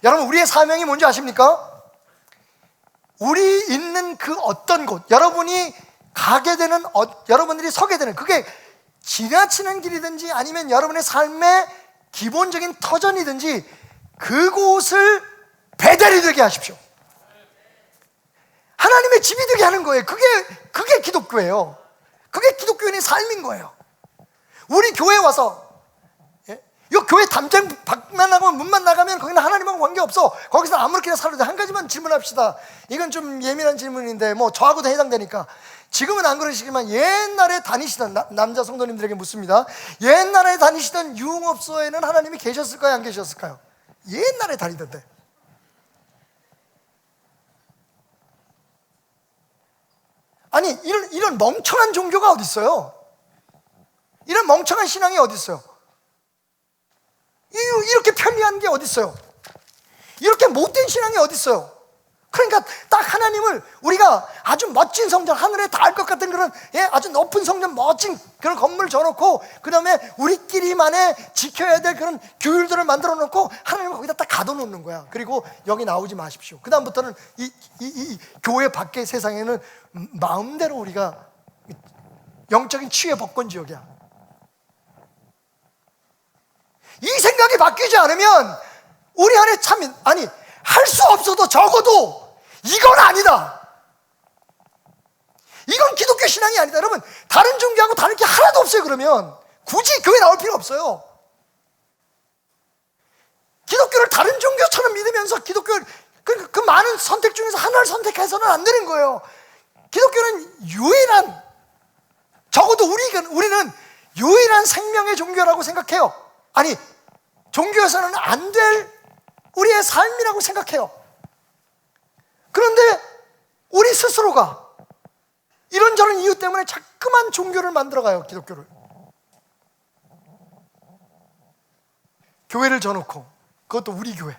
여러분, 우리의 사명이 뭔지 아십니까? 우리 있는 그 어떤 곳, 여러분이 가게 되는, 여러분들이 서게 되는, 그게 지나치는 길이든지 아니면 여러분의 삶의 기본적인 터전이든지 그곳을 베델이 되게 하십시오. 하나님의 집이 되게 하는 거예요. 그게 기독교예요. 그게 기독교인의 삶인 거예요. 우리 교회에 와서, 이 교회 담장 밖만 나가면, 문만 나가면 거기는 하나님하고 관계없어. 거기서 아무렇게나 살아도 돼. 한 가지만 질문합시다. 이건 좀 예민한 질문인데 뭐 저하고도 해당되니까. 지금은 안 그러시지만 옛날에 다니시던, 남자 성도님들에게 묻습니다. 옛날에 다니시던 유흥업소에는 하나님이 계셨을까요? 안 계셨을까요? 옛날에 다니던데. 아니, 이런 멍청한 종교가 어디 있어요? 이런 멍청한 신앙이 어디 있어요? 이렇게 편리한 게 어디 있어요? 이렇게 못된 신앙이 어디 있어요? 그러니까 딱 하나님을 우리가 아주 멋진 성전, 하늘에 닿을 것 같은 그런 아주 높은 성전, 멋진 그런 건물 져놓고, 그 다음에 우리끼리만의 지켜야 될 그런 규율들을 만들어 놓고 하나님을 거기다 딱 가둬놓는 거야. 그리고 여기 나오지 마십시오. 그 다음부터는 이 교회 밖의 세상에는 마음대로 우리가 영적인 치유의 법권지역이야. 이 생각이 바뀌지 않으면 우리 안에 참, 할 수 없어도 적어도 이건 아니다, 이건 기독교 신앙이 아니다. 여러분, 다른 종교하고 다를 게 하나도 없어요. 그러면 굳이 교회 나올 필요 없어요. 기독교를 다른 종교처럼 믿으면서 기독교를 그 많은 선택 중에서 하나를 선택해서는 안 되는 거예요. 기독교는 유일한, 적어도 우리는 유일한 생명의 종교라고 생각해요. 종교에서는 안 될 우리의 삶이라고 생각해요. 그런데 우리 스스로가 이런저런 이유 때문에 자꾸만 종교를 만들어가요. 기독교를. 교회를 져놓고, 그것도 우리 교회,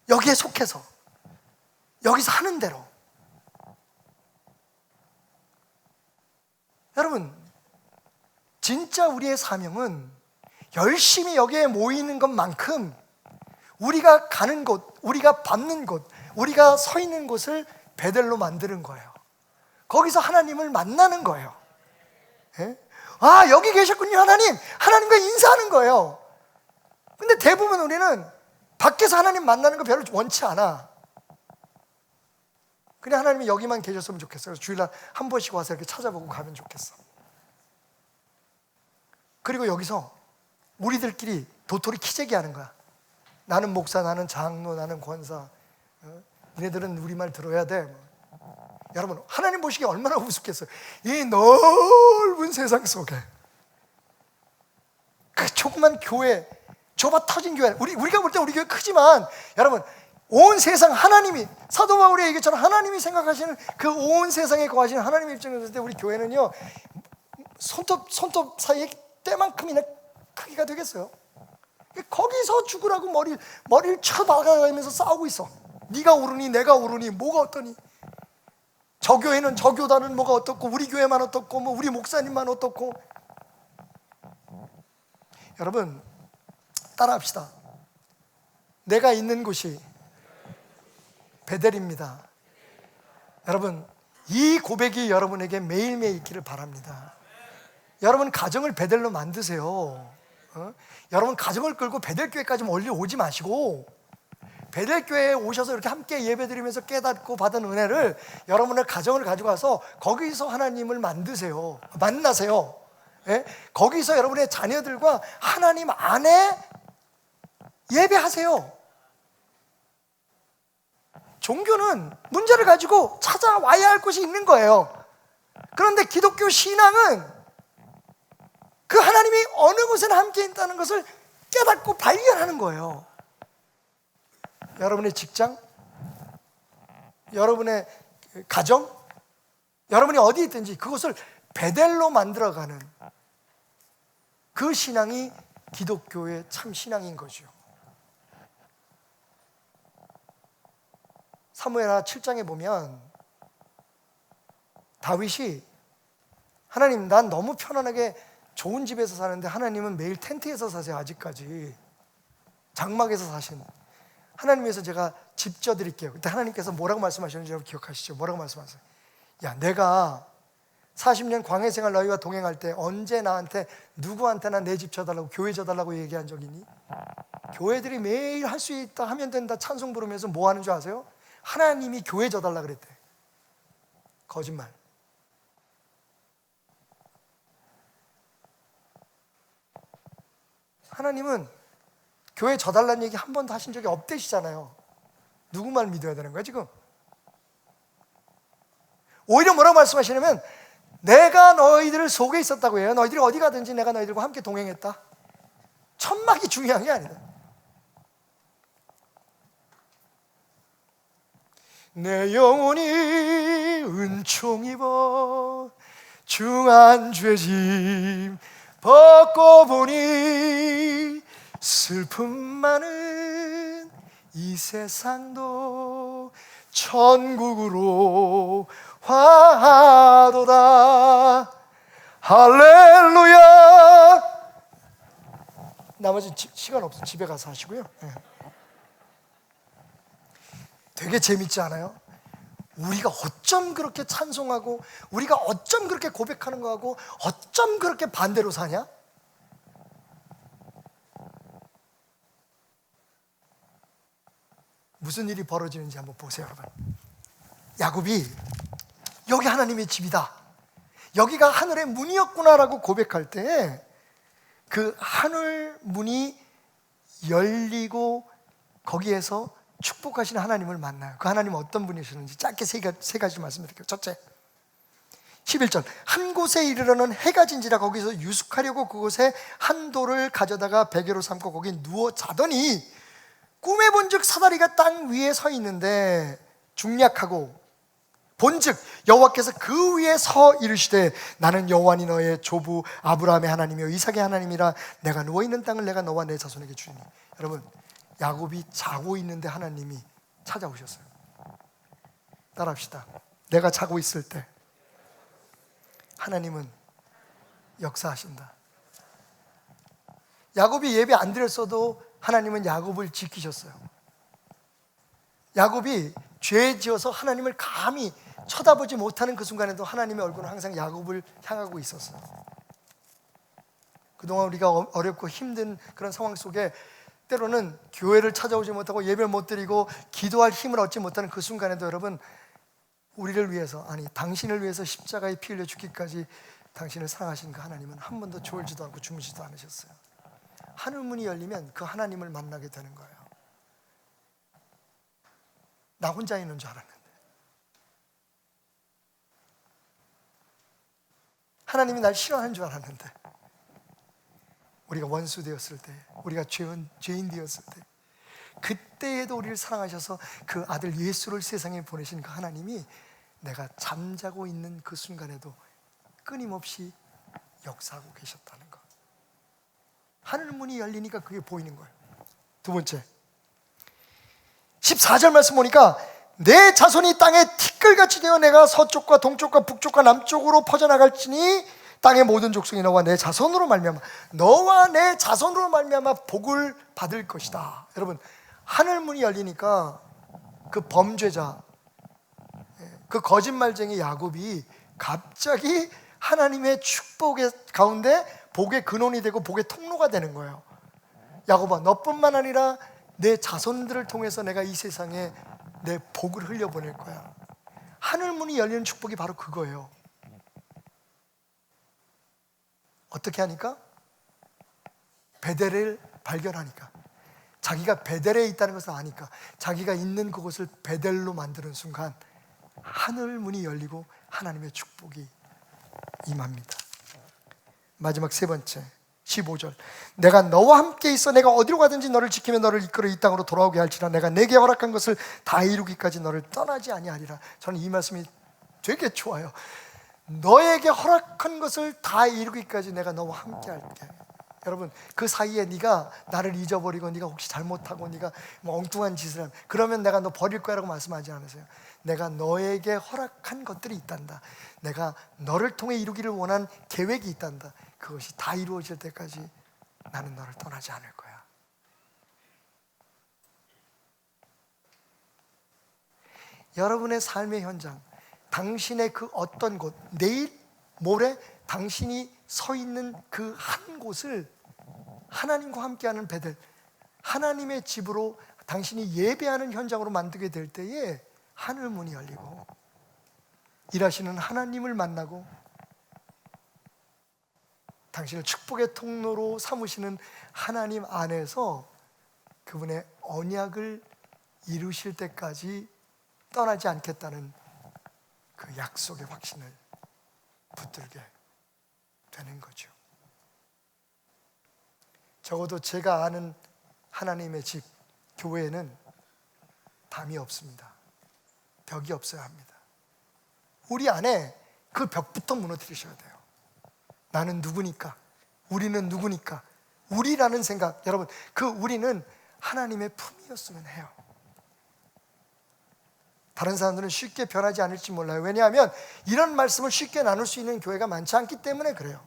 여기에 속해서 여기서 하는 대로. 여러분, 진짜 우리의 사명은 열심히 여기에 모이는 것만큼 우리가 가는 곳, 우리가 밟는 곳, 우리가 서 있는 곳을 베델로 만드는 거예요. 거기서 하나님을 만나는 거예요. 여기 계셨군요 하나님, 하나님과 인사하는 거예요. 근데 대부분 우리는 밖에서 하나님 만나는 거 별로 원치 않아. 그냥 하나님이 여기만 계셨으면 좋겠어요. 주일날 한 번씩 와서 이렇게 찾아보고 가면 좋겠어. 그리고 여기서 우리들끼리 도토리 키재기 하는 거야. 나는 목사, 나는 장로, 나는 권사, 얘네들은 우리 말 들어야 돼. 여러분, 하나님 보시기에 얼마나 우습겠어요. 이 넓은 세상 속에 그 조그만 교회, 좁아 터진 교회, 우리가 볼 때 우리 교회 크지만, 여러분, 온 세상 하나님이, 사도 바울의 얘기처럼 하나님이 생각하시는 그 온 세상에 거하시는 하나님의 입장에서 봤을 때 우리 교회는요, 손톱 사이에 때만큼이나 크기가 되겠어요. 거기서 죽으라고 머리를 쳐박아가면서 싸우고 있어. 네가 옳으니 내가 옳으니 뭐가 어떠니, 저 교회는, 저 교단은 뭐가 어떻고, 우리 교회만 어떻고, 뭐 우리 목사님만 어떻고. 여러분, 따라합시다. 내가 있는 곳이 베델입니다. 여러분, 이 고백이 여러분에게 매일매일 있기를 바랍니다. 여러분, 가정을 베델로 만드세요. 여러분, 가정을 끌고 베델교회까지 멀리 오지 마시고, 베델교회에 오셔서 이렇게 함께 예배드리면서 깨닫고 받은 은혜를 여러분의 가정을 가지고 와서 거기서 하나님을 만나세요. 거기서 여러분의 자녀들과 하나님 안에 예배하세요. 종교는 문제를 가지고 찾아와야 할 곳이 있는 거예요. 그런데 기독교 신앙은 그 하나님이 어느 곳에나 함께 있다는 것을 깨닫고 발견하는 거예요. 여러분의 직장, 여러분의 가정, 여러분이 어디 있든지 그것을 베델로 만들어가는 그 신앙이 기독교의 참 신앙인 거죠. 사무엘하 7장에 보면 다윗이, 하나님, 난 너무 편안하게 좋은 집에서 사는데 하나님은 매일 텐트에서 사세요. 아직까지 장막에서 사신 하나님 위해서 제가 집 져드릴게요. 그때 하나님께서 뭐라고 말씀하셨는지 여러분 기억하시죠? 뭐라고 말씀하세요? 야, 내가 40년 광야 생활 너희와 동행할 때 언제 나한테 누구한테나 내 집 져달라고, 교회 져달라고 얘기한 적 있니? 교회들이 매일 할 수 있다, 하면 된다 찬송 부르면서 뭐 하는 줄 아세요? 하나님이 교회 져달라 그랬대. 거짓말. 하나님은 교회 져달라는 얘기 한 번도 하신 적이 없대시잖아요. 누구 말 믿어야 되는 거야 지금? 오히려 뭐라고 말씀하시냐면, 내가 너희들 속에 있었다고 해요. 너희들이 어디 가든지 내가 너희들과 함께 동행했다. 천막이 중요한 게 아니다. 내 영혼이 은총 입어 중한 죄짐 벗고 보니 슬픔 많은 이 세상도 천국으로 화하도다. 할렐루야. 나머지 시간 없어. 집에 가서 하시고요. 네. 되게 재밌지 않아요? 우리가 어쩜 그렇게 찬송하고 우리가 어쩜 그렇게 고백하는 거하고 어쩜 그렇게 반대로 사냐? 무슨 일이 벌어지는지 한번 보세요, 여러분. 야곱이 여기 하나님의 집이다, 여기가 하늘의 문이었구나라고 고백할 때 그 하늘 문이 열리고 거기에서 축복하시는 하나님을 만나요. 그 하나님은 어떤 분이시는지 짧게 세 가지 말씀드릴게요. 첫째, 11절, 한 곳에 이르러는 해가 진지라 거기서 유숙하려고 그곳에 한 돌을 가져다가 베개로 삼고 거기 누워 자더니 꿈에 본즉 사다리가 땅 위에 서 있는데 중략하고 본즉 여호와께서 그 위에 서 이르시되 나는 여호와니 너의 조부 아브라함의 하나님이요 이삭의 하나님이라 내가 누워있는 땅을 내가 너와 내 자손에게 주리니. 여러분, 야곱이 자고 있는데 하나님이 찾아오셨어요. 따라합시다. 내가 자고 있을 때 하나님은 역사하신다. 야곱이 예배 안 드렸어도 하나님은 야곱을 지키셨어요. 야곱이 죄 지어서 하나님을 감히 쳐다보지 못하는 그 순간에도 하나님의 얼굴은 항상 야곱을 향하고 있었어요. 그동안 우리가 어렵고 힘든 그런 상황 속에 때로는 교회를 찾아오지 못하고 예배를 못 드리고 기도할 힘을 얻지 못하는 그 순간에도 여러분, 우리를 위해서, 아니 당신을 위해서 십자가에 피 흘려 죽기까지 당신을 사랑하신 그 하나님은 한 번도 졸지도 않고 주무시지도 않으셨어요. 하늘 문이 열리면 그 하나님을 만나게 되는 거예요. 나 혼자 있는 줄 알았는데 하나님이 날 싫어하는 줄 알았는데, 우리가 원수 되었을 때, 우리가 죄인 되었을 때, 그때에도 우리를 사랑하셔서 그 아들 예수를 세상에 보내신 그 하나님이 내가 잠자고 있는 그 순간에도 끊임없이 역사하고 계셨다는 것. 하늘문이 열리니까 그게 보이는 거예요. 두 번째, 14절 말씀 보니까 내 자손이 땅에 티끌같이 되어 내가 서쪽과 동쪽과 북쪽과 남쪽으로 퍼져나갈지니 땅의 모든 족속이 너와 내 자손으로 말미암아, 너와 내 자손으로 말미암아 복을 받을 것이다. 여러분, 하늘문이 열리니까 그 범죄자, 그 거짓말쟁이 야곱이 갑자기 하나님의 축복의 가운데 복의 근원이 되고 복의 통로가 되는 거예요. 야곱아, 너뿐만 아니라 내 자손들을 통해서 내가 이 세상에 내 복을 흘려보낼 거야. 하늘문이 열리는 축복이 바로 그거예요. 어떻게 하니까? 베델을 발견하니까, 자기가 베델에 있다는 것을 아니까, 자기가 있는 그곳을 베델로 만드는 순간 하늘문이 열리고 하나님의 축복이 임합니다. 마지막 세 번째, 15절, 내가 너와 함께 있어 내가 어디로 가든지 너를 지키며 너를 이끌어 이 땅으로 돌아오게 할지라 내가 내게 허락한 것을 다 이루기까지 너를 떠나지 아니하리라. 저는 이 말씀이 되게 좋아요. 너에게 허락한 것을 다 이루기까지 내가 너와 함께 할게. 여러분, 그 사이에 네가 나를 잊어버리고 네가 혹시 잘못하고 네가 뭐 엉뚱한 짓을 하면 그러면 내가 너 버릴 거야 라고 말씀하지 않으세요. 내가 너에게 허락한 것들이 있단다. 내가 너를 통해 이루기를 원한 계획이 있단다. 그것이 다 이루어질 때까지 나는 너를 떠나지 않을 거야. 여러분의 삶의 현장, 당신의 그 어떤 곳, 내일 모레 당신이 서 있는 그 한 곳을 하나님과 함께하는 베델, 하나님의 집으로 당신이 예배하는 현장으로 만들게 될 때에 하늘 문이 열리고 일하시는 하나님을 만나고 당신을 축복의 통로로 삼으시는 하나님 안에서 그분의 언약을 이루실 때까지 떠나지 않겠다는 그 약속의 확신을 붙들게 되는 거죠. 적어도 제가 아는 하나님의 집, 교회에는 담이 없습니다. 벽이 없어야 합니다. 우리 안에 그 벽부터 무너뜨리셔야 돼요. 나는 누구니까? 우리는 누구니까? 우리라는 생각, 여러분, 그 우리는 하나님의 품이었으면 해요. 다른 사람들은 쉽게 변하지 않을지 몰라요. 왜냐하면 이런 말씀을 쉽게 나눌 수 있는 교회가 많지 않기 때문에 그래요.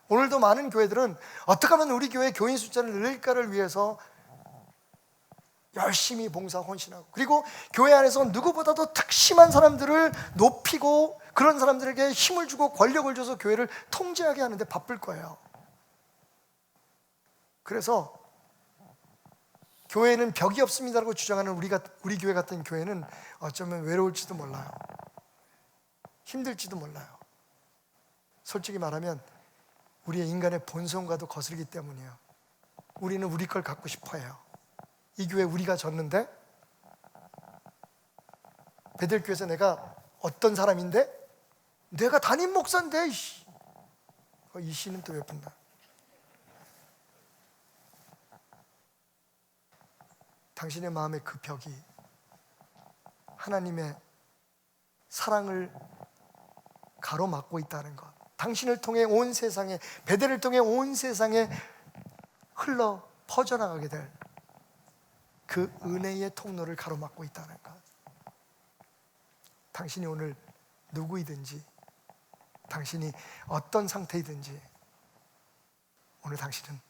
오늘도 많은 교회들은 어떻게 하면 우리 교회 교인 숫자를 늘릴까를 위해서 열심히 봉사 헌신하고, 그리고 교회 안에서 누구보다도 특심한 사람들을 높이고 그런 사람들에게 힘을 주고 권력을 줘서 교회를 통제하게 하는데 바쁠 거예요. 그래서 교회는 벽이 없습니다라고 주장하는 우리 교회 같은 교회는 어쩌면 외로울지도 몰라요. 힘들지도 몰라요. 솔직히 말하면 우리의 인간의 본성과도 거슬리기 때문이에요. 우리는 우리 걸 갖고 싶어 해요. 이 교회 우리가 졌는데, 베델교회에서 내가 어떤 사람인데, 내가 담임 목사인데, 이 시는 또 왜 푼다. 당신의 마음의 그 벽이 하나님의 사랑을 가로막고 있다는 것, 당신을 통해 온 세상에, 베델을 통해 온 세상에 흘러 퍼져나가게 될 그 은혜의 통로를 가로막고 있다는 것. 당신이 오늘 누구이든지, 당신이 어떤 상태이든지, 오늘 당신은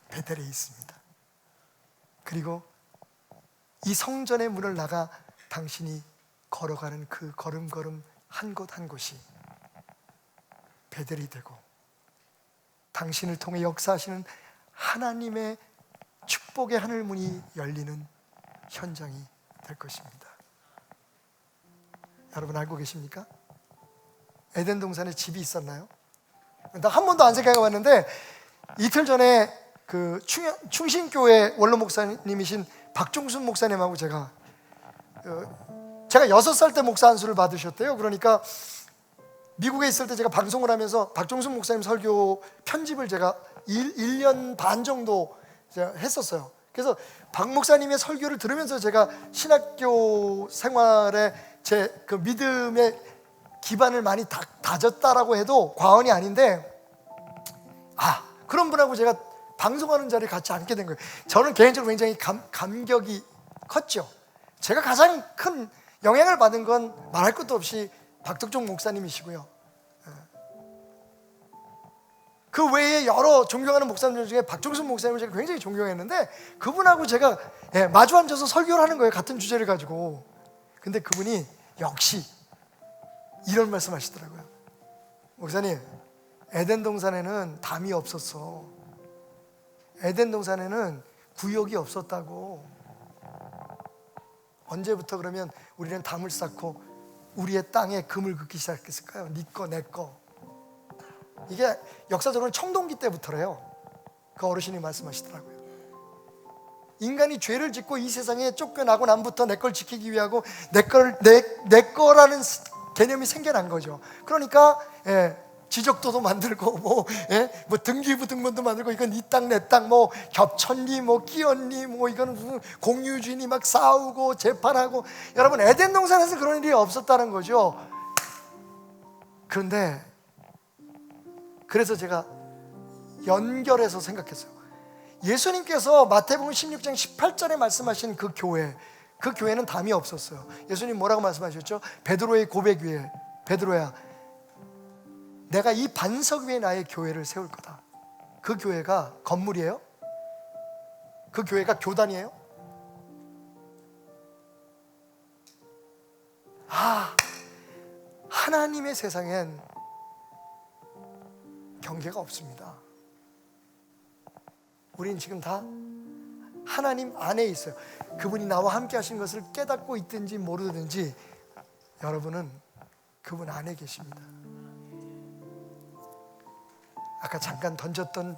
베델에 있습니다. 그리고 이 성전의 문을 나가 당신이 걸어가는 그 걸음걸음 한 곳 한 곳이 베델이 되고, 당신을 통해 역사하시는 하나님의 축복의 하늘문이 열리는 현장이 될 것입니다. 여러분 알고 계십니까? 에덴 동산에 집이 있었나요? 나 한 번도 안 생각해 봤는데, 이틀 전에 그 충신교회 원로 목사님이신 박종순 목사님하고 제가 6살 때 목사 안수를 받으셨대요. 그러니까 미국에 있을 때 제가 방송을 하면서 박종순 목사님 설교 편집을 제가 1년 반 정도 제가 했었어요. 그래서 박 목사님의 설교를 들으면서 제가 신학교 생활에 제 그 믿음의 기반을 많이 다졌다라고 해도 과언이 아닌데, 그런 분하고 제가 방송하는 자리에 같이 앉게 된 거예요. 저는 개인적으로 굉장히 감격이 컸죠. 제가 가장 큰 영향을 받은 건 말할 것도 없이 박덕종 목사님이시고요. 그 외에 여러 존경하는 목사님들 중에 박종순 목사님을 제가 굉장히 존경했는데, 그분하고 제가 마주 앉아서 설교를 하는 거예요. 같은 주제를 가지고. 근데 그분이 역시 이런 말씀 하시더라고요. 목사님, 에덴 동산에는 담이 없었어. 에덴 동산에는 구역이 없었다고. 언제부터 그러면 우리는 담을 쌓고 우리의 땅에 금을 긋기 시작했을까요? 네 거, 내 거. 이게 역사적으로는 청동기 때부터래요. 그 어르신이 말씀하시더라고요. 인간이 죄를 짓고 이 세상에 쫓겨나고 남부터 내 걸 지키기 위하고 내 거라는 개념이 생겨난 거죠. 그러니까 지적도도 만들고 뭐 등기부 등본도 만들고, 이건 이 땅 내 땅 뭐 겹쳤니 뭐 끼었니 뭐 이거는 무슨 공유주인이 막 싸우고 재판하고. 여러분, 에덴 동산에서 그런 일이 없었다는 거죠. 그런데 그래서 제가 연결해서 생각했어요. 예수님께서 마태복음 16장 18절에 말씀하신 그 교회는 담이 없었어요. 예수님 뭐라고 말씀하셨죠? 베드로의 고백 위에, 베드로야, 내가 이 반석 위에 나의 교회를 세울 거다. 그 교회가 건물이에요? 그 교회가 교단이에요? 하나님의 세상엔 경계가 없습니다. 우린 지금 다 하나님 안에 있어요. 그분이 나와 함께 하신 것을 깨닫고 있든지 모르든지 여러분은 그분 안에 계십니다. 아까 잠깐 던졌던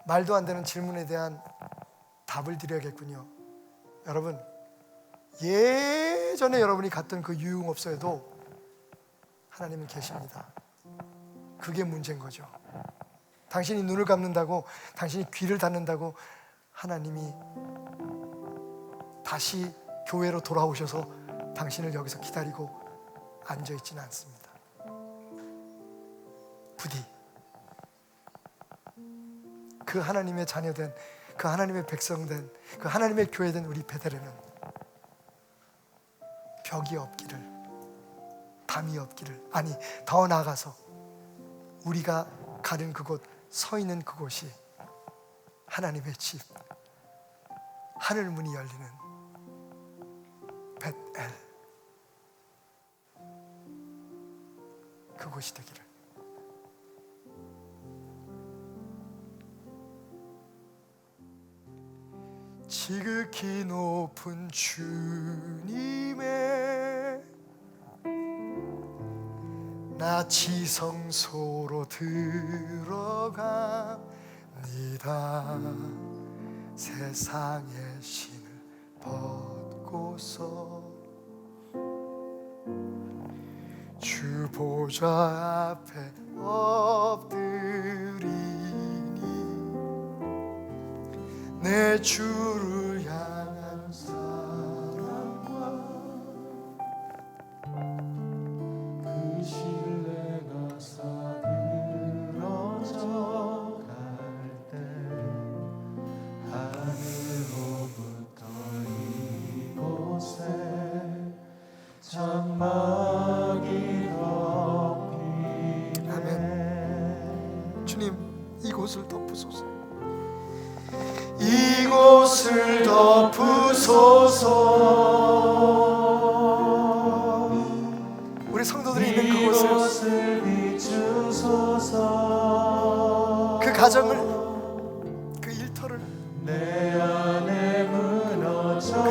말도 안 되는 질문에 대한 답을 드려야겠군요. 여러분, 예전에 여러분이 갔던 그 유흥업소에도 하나님은 계십니다. 그게 문제인 거죠. 당신이 눈을 감는다고, 당신이 귀를 닫는다고 하나님이 다시 교회로 돌아오셔서 당신을 여기서 기다리고 앉아있지는 않습니다. 부디 그 하나님의 자녀된, 그 하나님의 백성된, 그 하나님의 교회된 우리 베델에는 벽이 없기를, 담이 없기를, 아니 더 나아가서 우리가 가는 그곳, 서 있는 그곳이 하나님의 집, 하늘 문이 열리는 벳엘, 그곳이 되기를. 지극히 높은 주님의 나 지성소로 들어갑니다. 세상의 신을 벗고서 주 보좌 앞에 엎드리니 내 주를 향한 사랑과 그 신뢰가 사그러져 갈 때 하늘로부터 이곳에 장막이 덮이네. 아멘. 주님, 이곳을 덮으소서. 이곳을 덮으소서. 우리 성도들이 있는 그곳을 비추소서. 그 가정을, 그 일터를,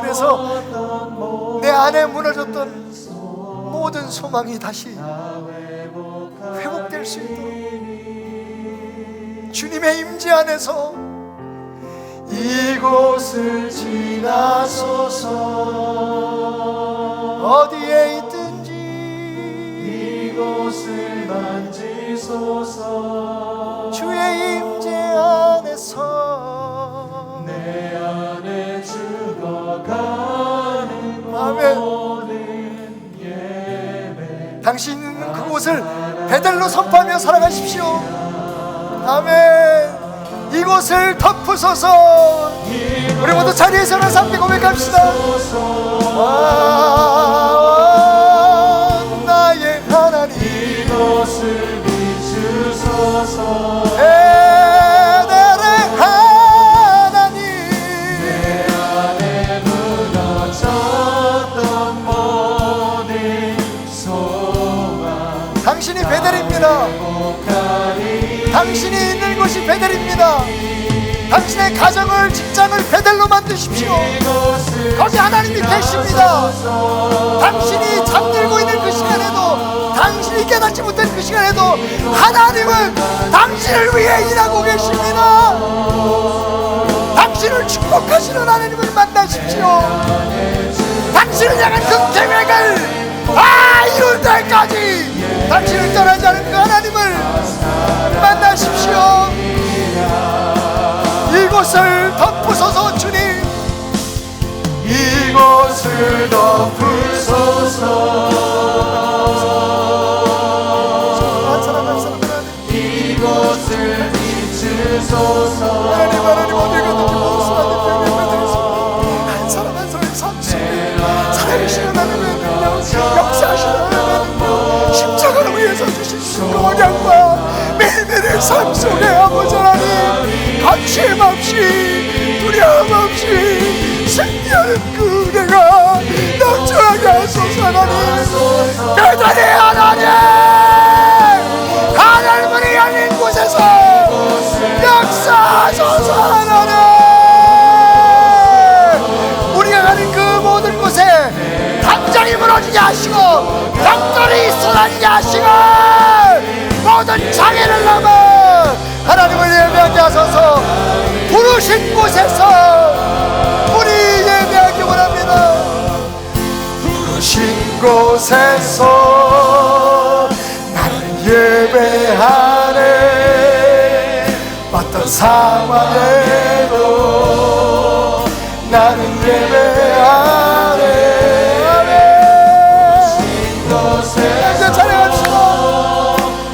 그래서 내 안에 무너졌던 모든 소망이 다시 회복될 수 있도록 주님의 임재 안에서 이곳을 지나소서. 어디에 있든지 이곳을 만지소서. 주의 임재 안에서 내 안에 죽어가는 모든 예배, 당신 있는 그곳을 베델로 선포하며 살아가십시오. 아멘. 이곳을 덮으소서. 우리 모두 자리에서 하나 함께 고백합시다. 나의 하나님, 이곳을 비추소서. 베델의 하나님, 내 안에 무너졌던 모든 소망, 당신이 베델입니다. 당신이 있는 곳이 베델입니다. 당신의 가정을, 직장을 베델로 만드십시오. 거기 하나님이 계십니다. 당신이 잠들고 있는 그 시간에도, 당신이 깨닫지 못한 그 시간에도 하나님은 당신을 위해 일하고 계십니다. 당신을 축복하시는 하나님을 만나십시오. 당신을 향한 그 계획을 이룰 때까지 당신을 떠나지 않은 그 하나님을 만나십시오. 이곳을 덮으소서. 주님, 이곳을 덮으소서. 이곳을 비추소서. 하나님, 하나님, 어디 가든지 모든 순간에 병을 받으소서. 한 사람 한 사람의 삶 속에 살아계시는 하나님의 능력, 역사하시는 하나님의 능력, 십자가를 위해서 주신 수고량과 매일매일의 삶 속에 아버지 하나님, 거침없이 두려움 없이 승리하는 그 은혜가 넘쳐나게 하소서. 하나님, 대단히 하나님, 하늘문이 열린 곳에서 역사하소서. 하나님, 우리가 가는 그 모든 곳에 담장이 무너지게 하시고 강돌이 쏟아지게 하시고 모든 장애를 넘어 하나님을 예배하게 하소서. 부르신 곳에서 우리 예배하기 원합니다. 부르신 곳에서 나는 예배하네. 어떤 상황에도 나는 예배하네. 이제 찬양합시다.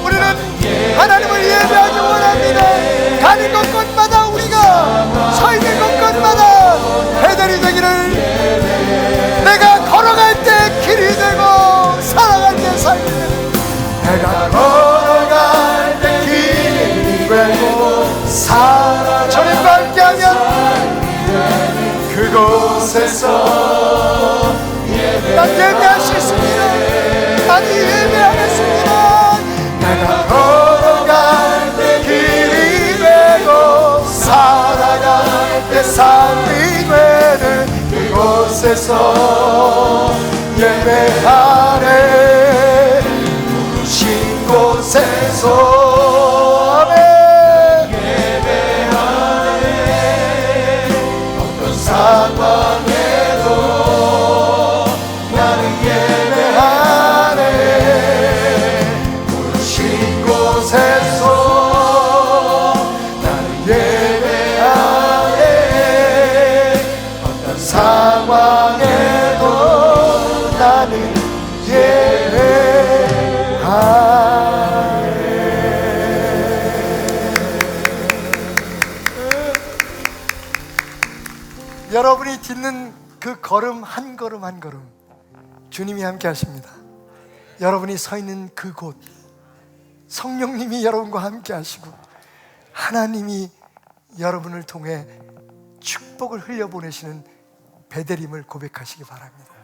우리는 하나님을 예배하기 원합니다. 가는 곳곳마다 예배할 수 있습니다. 나는 예배하겠습니다. 내가 걸어갈 때 길이 되고 살아갈 때 삶이 되는 이곳에서 예배하네. 부르신 곳에서 아멘. 예배하네. 어떤 상황에도 나는 예배하네. 부르신 곳에서 나는 예배하네. 어떤 상황에도 나는 예배하네. 여러분이 딛는 그 걸음 한 걸음 한 걸음 주님이 함께 하십니다. 여러분이 서 있는 그곳 성령님이 여러분과 함께 하시고 하나님이 여러분을 통해 축복을 흘려보내시는 베델임을 고백하시기 바랍니다.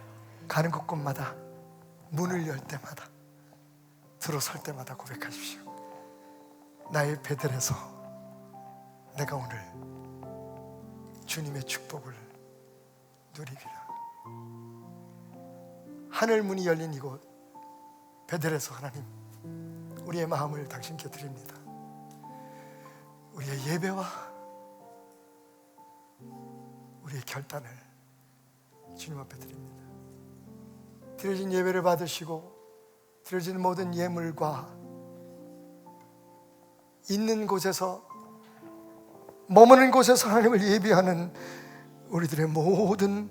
가는 곳곳마다 문을 열 때마다 들어설 때마다 고백하십시오. 나의 베델에서 내가 오늘 주님의 축복을 누리리라. 하늘 문이 열린 이곳 베델에서 하나님 우리의 마음을 당신께 드립니다. 우리의 예배와 우리의 결단을 주님 앞에 드립니다. 드려진 예배를 받으시고 드려진 모든 예물과 있는 곳에서 머무는 곳에서 하나님을 예배하는 우리들의 모든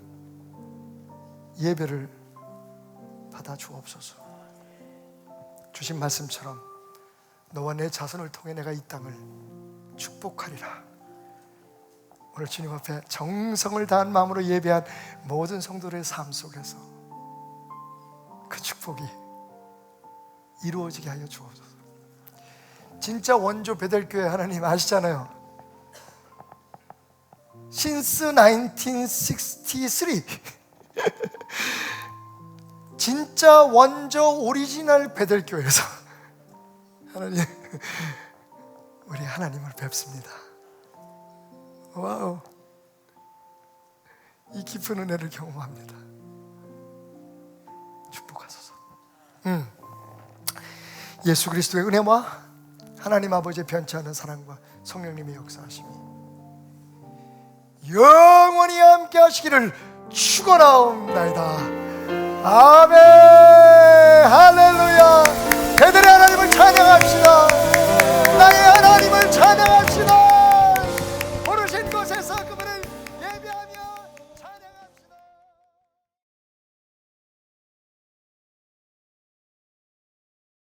예배를 받아 주옵소서. 주신 말씀처럼 너와 내 자손을 통해 내가 이 땅을 축복하리라. 오늘 주님 앞에 정성을 다한 마음으로 예배한 모든 성도들의 삶 속에서 그 축복이 이루어지게 하여 주옵소서. 진짜 원조 베델교회 하나님 아시잖아요. Since 1963 진짜 원조 오리지널 베델교회에서 하나님 우리 하나님을 뵙습니다. 와우, 이 깊은 은혜를 경험합니다. 축복하소서. 예수 그리스도의 은혜와 하나님 아버지의 변치 않은 사랑과 성령님의 역사하심이 영원히 함께 하시기를 축원하옵나이다. 아멘. 할렐루야. 베델의 하나님을 찬양합시다.